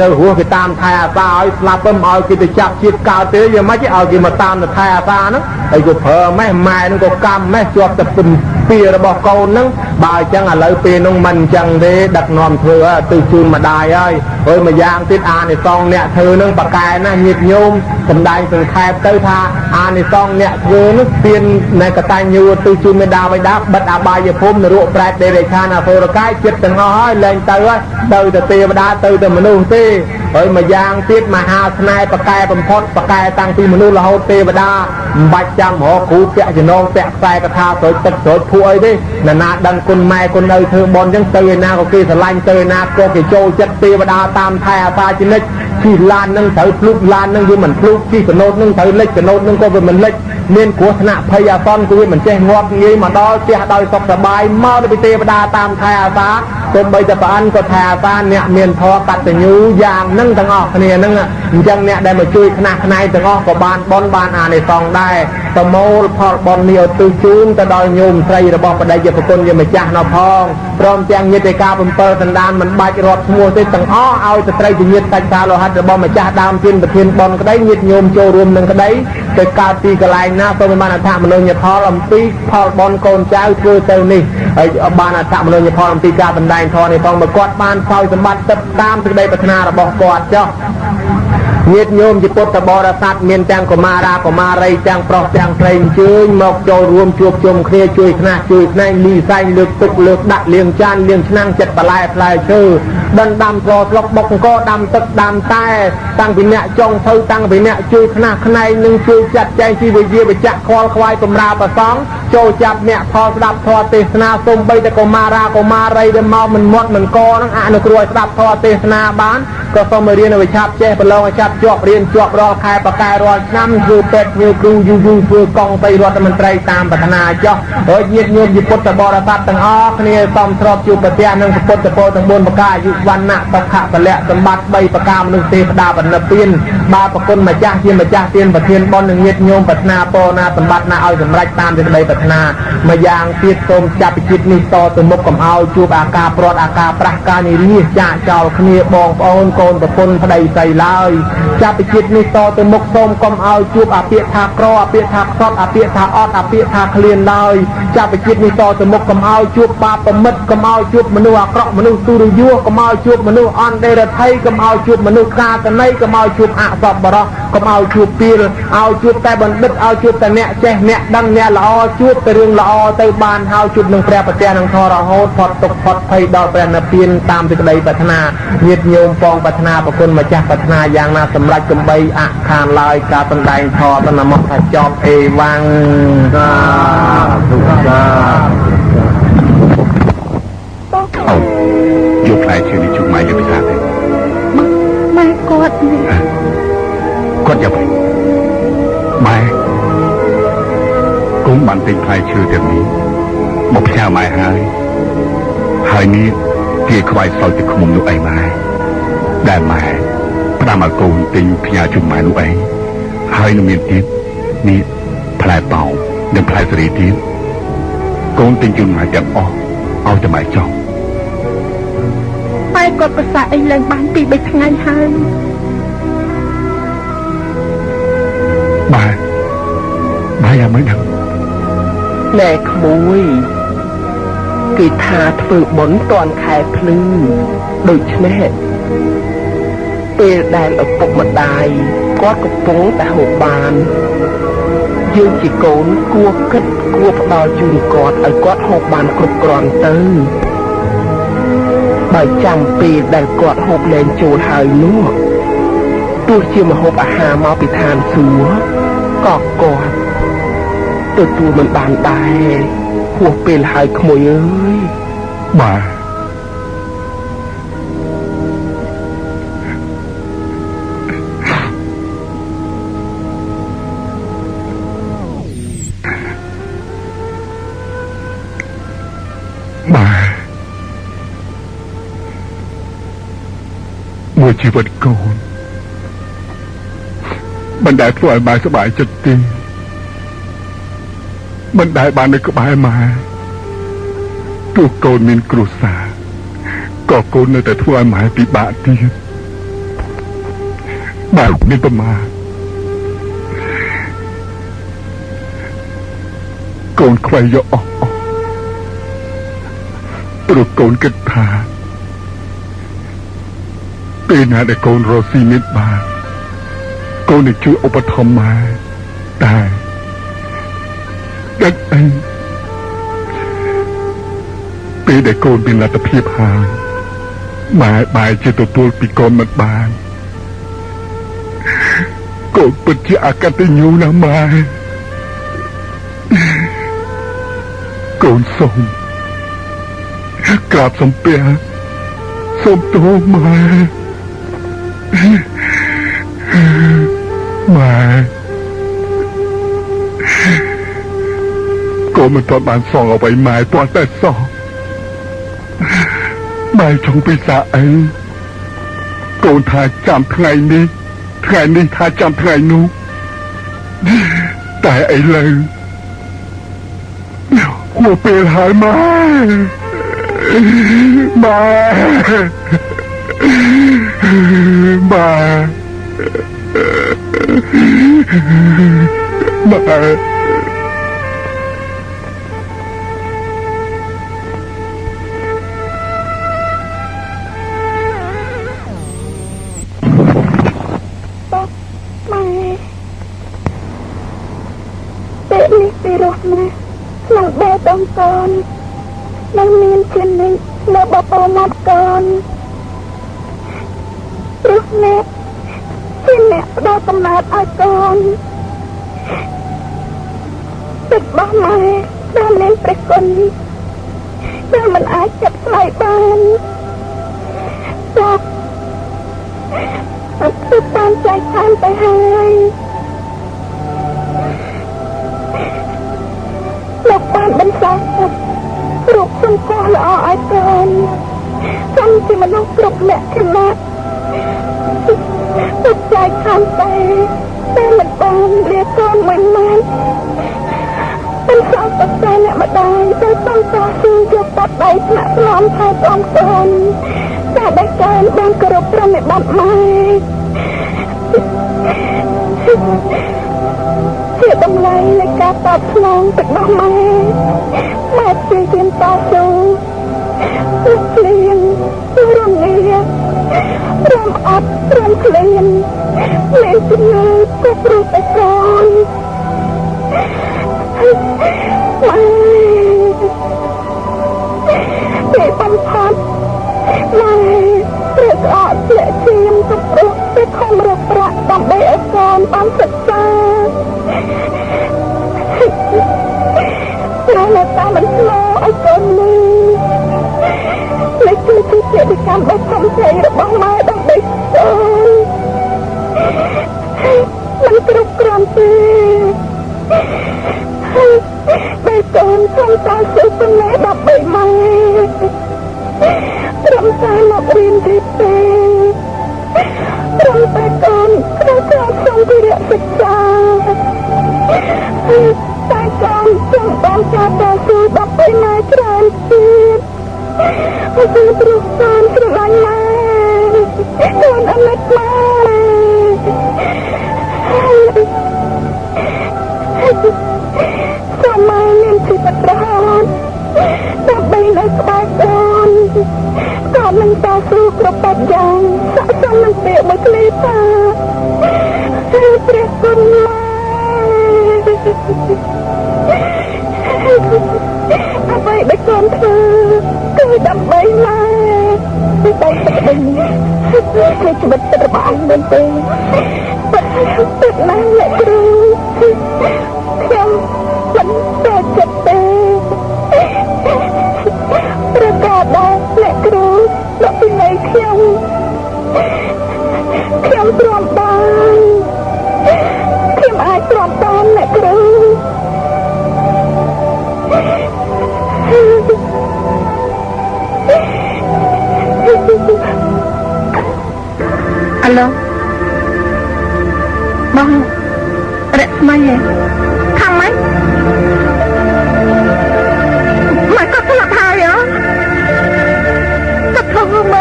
នៅរស់គេតាមថែអាសាឲ្យស្លាប់ទៅឲ្យគេទៅចាប់ជាតិកើតទេយ៉ាងម៉េចឲ្យគេមកតាមទៅថែអាសាហ្នឹងហើយក៏ប្រើម៉ែហ្នឹងក៏កម្មម៉ែជាប់តែពិនពីរបស់កូនហ្នឹងបើអញ្ចឹងឥឡូវពេលហ្នឹងមិនអញ្ចឹងទេដឹកនាំធ្វើទៅជូនម្ដាយហើយមួយយ៉ាងទៀតអានិសងអ្នកធ្វើហ្នឹងបកែណាញាតិញោមសំដែងសង្ខេបទៅថាអានិសងអ្នកធ្វើនោះទាននៅកតញ្ញូទៅជូនមេដាបិតាបិទអបាយភូមិនរកប្រែតដេរេខានអសុរកាយចិត្តទាំងអស់ហើយលែងទៅទេវតាទៅទៅមនុស្សទេហើយមួយយ៉ាងទៀតមហាស្នេហ៍បកែបំផុតបកែតាំងពីមនុស្សរហូតទេវតាមិនបាច់ចាំរកគ្រូពាក់ចំណងពាក់ខ្សែកថាស្រួយទឹកស្រួយភក់អីទេណានាដឹងគុណម៉ែគុណឪធ្វើបន់អញ្ចឹងទៅឯណាក៏គេស្រឡាញ់ទៅឯណាក៏គេចូលចិត្តទេវតាតាមថែអាសាជានិច្ចជិះឡាននឹងត្រូវភ្លុកឡាននឹងវាមិនភ្លុកជិះកណូតនឹងត្រូវលិចកណូតនឹងក៏វាមិនលិចមានគ្រោះថ្នាក់ភ័យអាសន្នគឺវាមិនចេះងាប់ងាយមកដល់ផ្ទះដោយសុខសប្បាយមកពីទេវតាតាមថែអាសាសូម្បីតែព្រះអិនក៏ថែអាសាអ្នកមានធម៌កតញ្ញូយ៉ាងហ្នឹងទាំងអស់គ្នាហ្នឹងអញ្ចឹងអ្នកដែលមកជួយខ្នះខ្នែងទាំងអស់ក៏បានបន់បានអានិសង្សដែរប្រមូលផលបន់នេះឲ្យទៅជូនទៅដល់ញោមស្រីរបស់បដិយប្រគុណយម្ចាស់នៅផងព្រមទាំងញាតិការ7សន្តានមិនបាច់រាប់ឈ្មោះទេទាំងអស់ឲ្យទៅត្រីញាតិសាច់សាលោហិតរបស់ម្ចាស់ដើមទានប្រធានបន់ក្តីញាតិញោមចូលរួមនឹងក្តីទៅកើតទីកន្លែងណាសូមបានអត្ថមនោញ្ញផលអំពីផលបន់កូនចៅធ្វើទៅនេះហើយបានអត្ថមនោញ្ញផលអំពីការបណ្ដែងធម៌នេះផងមកគាត់បានសោយសម្បត្តិទឹកតាមសេចក្តីប្រាថ្នារបស់គាត់ចុះញាតិញោមជាពុទ្ធបរិស័ទមានទាំងកុមារាកុមារីទាំងប្រុសទាំងស្រីអញ្ជើញមកចូលរួមជួបជុំគ្នាជួយខ្នះជួយខ្នែងលីសែងលើកទឹកលើកដាក់លាងចានលាងឆ្នាំងចិត្តបន្លែផ្លែឈើដណ្ដាំស្លស្លុកបុកអង្គដាំទឹកដាំតែតាំងពីអ្នកចុងទៅតាំងពីអ្នកជួយខ្នះខ្នែងនឹងជួយចាត់ចែងជីវវិបច្ចៈខ្វល់ខ្វាយបំរើប្រសងចូលចាប់អ្នកផលស្ដាប់ធម៌ទេសនាសូមបីតែកុមារាកុមារីដែលមកមិនមាត់មិនកនឹងអនុគ្រោះស្ដាប់ធម៌ទេសនាបានក៏សូមមករៀនវិឆាប់ចេះប្រឡងឲ្យចាប់ជាប់រៀនជាប់រាល់ខែបកែរាល់ឆ្នាំធ្វើពេទ្យធ្វើគ្រូយូរធ្វើកងទៅរដ្ឋមន្ត្រីតាមប្រាថ្នាចុះហើយញាតិញោមជាពុទ្ធបរិស័ទទាំងអស់គ្នាសំស្របជួបប្រទះនឹងពុទ្ធពលទាំង4ប្រការអាយុវណ្ណៈសុខៈពលៈសម្បត្តិ3ប្រការមនុស្សទេវតាបណ្ឌិតទានបើប្រគុណម្ចាស់ជាម្ចាស់ទានប្រធានបុណ្យនឹងញាតិញោមប្រាថ្នាពរណាសម្បត្តិណាឲ្យសម្រេចតាមសេចក្តីប្រាថ្នាម្យ៉ាងទៀតសូមចាប់ពីជាតិនេះតទៅមុខកុំឲ្យជួបអាការព្រាត់អាការប្រាស់ការនិរាសចាកចោលគ្នាបងប្អូនកូនប្រពន្ធប្តីស្រីឡើយចាប់ពីជាតិនេះតទៅមុខសូមកុំឲ្យជួបអាពាក្យថាក្រអាពាក្យថាខ្សត់អាពាក្យថាអត់អាពាក្យថាឃ្លានឡើយចាប់ពីជាតិនេះតទៅមុខកុំឲ្យជួបបាបប្រមិតកុំឲ្យជួបមនុស្សអាក្រក់មនុស្សទុរយោកុំឲ្យជួបមនុស្សអន្តេរថៃកុំឲ្យជួបមនុស្សខាតន័យកុំឲ្យជួបអសប្បុរសកុំឲ្យជួបពីលឲ្យជួបតែបណ្ឌិតឲ្យជួបតែអ្នកចេះអ្នកដឹងអ្នកល្អជួបតែរឿងល្អទៅបានហើយជួបនឹងព្រះប្រទាននឹងធររហូតផុតទុក្ខផុតភ័យដល់ព្រះនិព្វានតាមសេចក្តីប្រាថ្នាញាតិញោមពងប្រាថ្នាប្រគុណម្ចាស់ប្រាថ្នាយ៉ាងណាសម្រាប់កំបីអខានឡើយការបណ្ដែងធម៌ទៅនមថាចប់អេវ៉ាំងសាធុសាអូយកផ្លែឈើនេះជុំម៉ែយកពិសាទេម៉ែគាត់យកไปម៉ែគុំបានទិញផ្លែឈើទាំងនេះមកផ្ញើម៉ែហើយនេះគេខ្វាយសោយទឹកឃុំនោះអីម៉ែដែលម៉ែផ្ដាំឲ្យកូនទិញផ្ញើជូនម៉ែនោះអីហើយនឹងមានទៀតនេះផ្លែប៉ោមនិងផ្លែសេរីទៀតកូនទិញជូនម៉ែទាំងអស់ឲ្យតែម៉ែចង់ម៉ែគាត់ប្រសាអីឡើងបានពី3ថ្ងៃហើយបាយយ៉ាងមិនដឹងណែក្មួយគេថាធ្វើបុណ្យតាន់ខែភ្លឺដូច្នេះពេលដែលឪពុកម្ដាយគាត់កំពុងតែហូបបានយើងជាកូនគួរគិតគួរផ្ដល់ជូនគាត់ឲ្យគាត់ហូបបានគ្រប់គ្រាន់ទៅបើចាំពេលដែលគាត់ហូបលែងចូលហើយនោះទោះជាម្ហូបអាហារមកពីឋានសួគ៌ក៏គាត់ទទួលមិនបានដែរហួសពេលហើយក្មួយអើយបាទ មួយជីវិតកូនមិនដែលធ្វើឲ្យម៉ែសប្បាយចិត្តទេមិនដែលបាននៅក្បែរម៉ែទោះកូនមានគ្រួសារក៏កូននៅតែធ្វើឲ្យម៉ែពិបាកទៀតម៉ែមានប្រមាទកូនខ្វែងយកអស់ព្រោះកូនគិតថាពេលណាដែលកូនរកស៊ីមានបានកូននឹងជួយឧបត្ថម្ភម៉ែតែដឹកអីពេលដែលកូនមានលទ្ធភាពហើយម៉ែបែរជាទទួលពីកូនមិនបានកូនពិតជាអកតញ្ញូណាស់ម៉ែកូនសូមក្រាបសំពះសូមទោសម៉ែកូនមិនទាន់បានសងអ្វីម៉ែទាល់តែសោះម៉ែចង់ពិសាអីកូនថាចាំថ្ងៃនេះថាចាំថ្ងៃនោះតែឥឡូវហួសពេលហើយម៉ែពេលនេះពីរស់ណាក្នុងបែបបងកូននឹងមានជានិច្ចនៅបបោមាត់កូនព្រោះអ្នកជាអ្នកផ្ដល់កំណើតឲ្យកូនទឹករបស់ម៉ែដែលមានព្រះគុណដែលមិនអាចចាប់ស្លាយបានចាគឺតាមใจខានទៅហើយលោកបានបន្សល់ទុករូបសម្គាល់ល្អឲ្យកូនចំជាមនុស្សគ្រប់លក្ខណៈទឹកใจខានតែមិនបានលាកូនមិនម៉ានបន្សល់ទុកតែអ្នកម្ដាយដែលต้องការស៊ីយកបាត់ដៃថ្នាក់ស្នំថែទាំកូនតែបែកកើនបានគោរពប្រណិប័តម៉ែជាតម្លៃនៃការតបស្នងទឹករបស់ម៉ែព្យាយាមតស៊ូទឹកភ្លៀងរំលារំអត់រំភ្លៀងមានជំនឿក៏ព្រោះតែកូនពេលបំផុតម៉ែត្រូវអត់ធ្លាក់ឈាមទៅព្រោះតែខំរកប្រាក់ដើម្បីឲ្យកូនបានសិក្សាតែតែមិនស្លោឲ្យកូននេះគឺជាជាកម្មដ៏ធំធេងរបស់ម៉ែដើម្បីកូនមិនគ្រប់គ្រាន់ទេបែកូនខ្ញុំតស៊ូប៉ុណ្ណេះដើម្បីម៉ែត្រឹមតែមករៀនទេត្រឹមតែកូនក្នុងការសំភារៈសិក្សាតែកូនចង់បានការតស៊ូដើម្បីម៉ែច្រើនទៀតគឺព្រោះកូនស្រឡាញ់ម៉ែកូនអាណិតម៉ែសូមម៉ែមានជីវិតរហូតដើម្បីនៅក្បែរកូនកូននឹងតស៊ូគ្រប់បែបយ៉ាងស័ក្តិសមនឹងពាក្យមួយឃ្លាថាព្រះគុណម៉ែអ្វីដែលកូនធ្វើគឺដើម្បីម៉ែតែទឹកនេះគឺជីវិតរបស់អញមែនទេទឹកណាស់អ្នកគ្រូខ្ញុំមិនទៅចិត្តទេប្រកាសដល់អ្នកគ្រូដល់ពីនៃខ្ញុំទ្រាំបានខ្ញុំអាចទ្រាំបានអ្នកគ្រូ បងរស្មីខាងម៉េចម៉ែក៏ស្លាប់ហើយហ៎ក៏ធំម៉ែ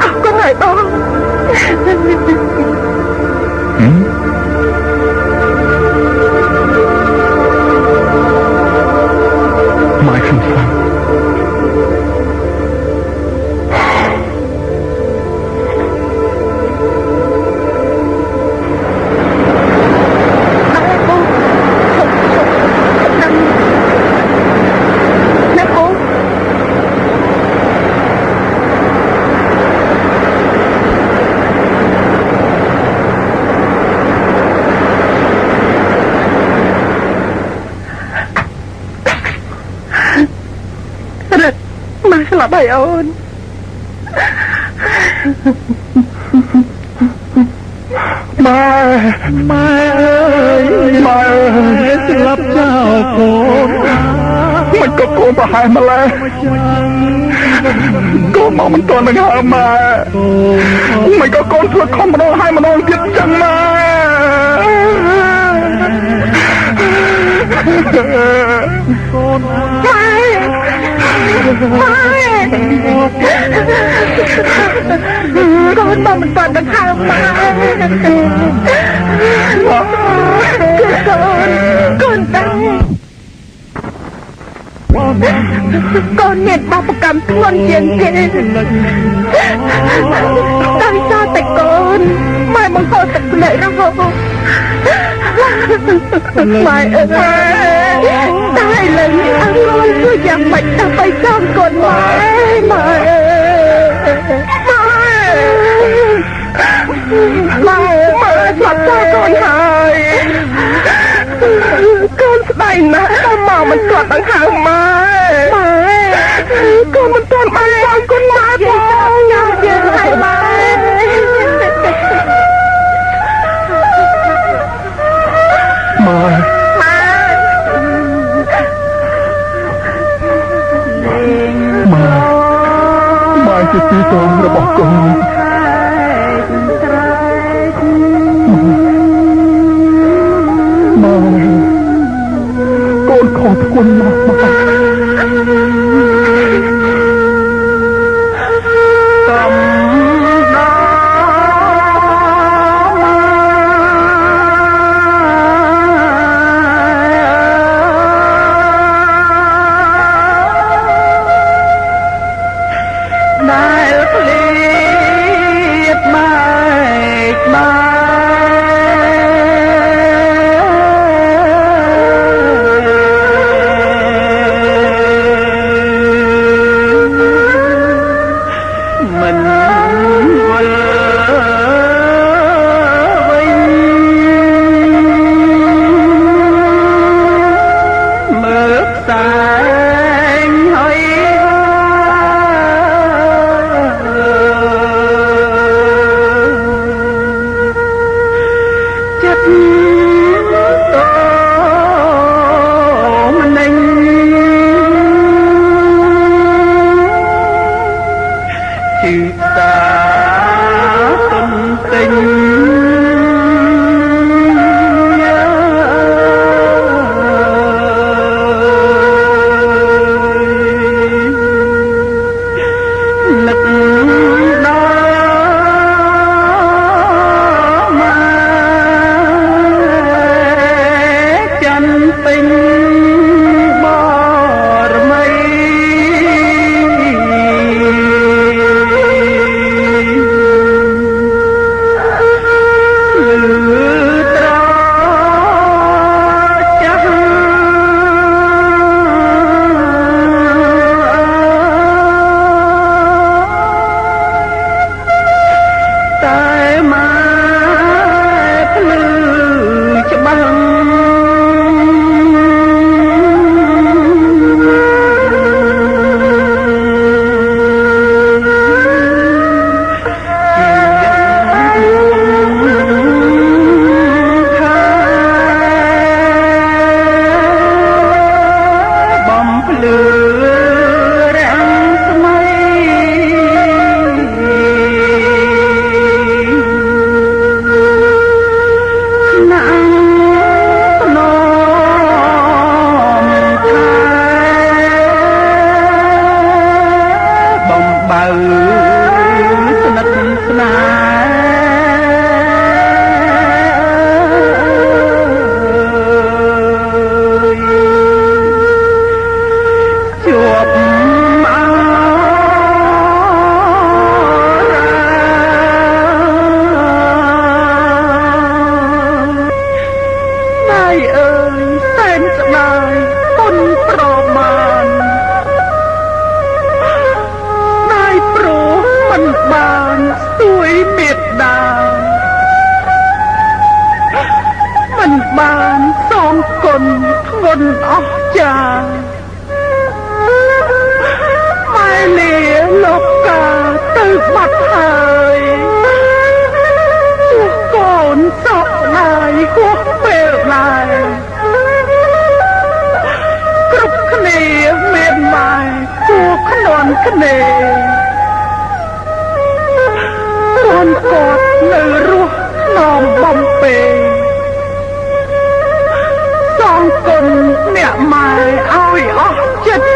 អរគុណហើយបងម៉ែខ្ញុំស្លាប់ស្លាប់ហើយអូនម៉ែអើយម៉ែស្លាប់ចោលកូនមិនក៏កូនប្រហែលម្លេះកូនមកមិនទាន់នឹងហៅម៉ែមិនក៏កូនធ្វើខំម្ដងហើយម្ដងទៀតចឹងម៉ែកូនម៉ែកូនមកមិនទាន់នឹងហៅម៉ែកូនដែរកូនមានបាបកម្មធ្ងន់ជាងគេដោយសារតែកូនម៉ែបង្កទឹកភ្នែករហូតម៉ែអើយតែឥឡូវនេះអរគុណគឺយ៉ាងម៉េចដើម្បីចង់កូនម៉ែម៉ែស្លាប់ចោលកូនហើយកូនស្ដាយណាស់តែមកមិនទាន់ដឹងហៅម៉ែកូនមិនទាន់បានចង់កូនម៉ែផងញ៉ាំយើងហើយម៉ែម៉ែជាទីតងរបស់កូនកូនខុសធ្ងន់ណាស់ បើស្និទ្ធស្នាជួបមកដៃអើយសែនស្ដាយទុនប្រមាណដៃព្រោះមិនបានស្ទួយមេត្តាមិនបានសងគុណធ្ងន់អស្ចារ្យម៉ែលាលោកកាទៅបាត់ហើយកូនសោកណាយហួសពេលដែរគ្រប់គ្នាមានម៉ែគួរខ្នាន់គ្នារួនគាត់នៅរស់នំបំពេសងគុណអ្នកម៉ែឲ្យអស់ចិត្ត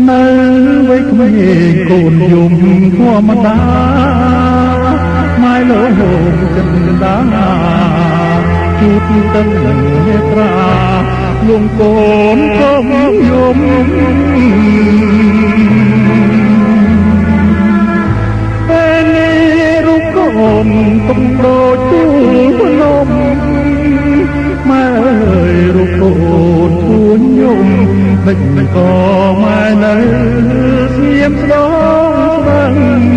នៅវ័យក្មេងកូនយំធម្មតាម៉ែលោចិនដាជួបទឹកមេត្រាលងកូនកុំយំពេលនេះរូបកូនទុំដូចទូលភ្នំម៉ែអើយរូបកូនទួញយំមិនក៏ម៉ែនៅស្ងៀមស្ដងស្ដឹង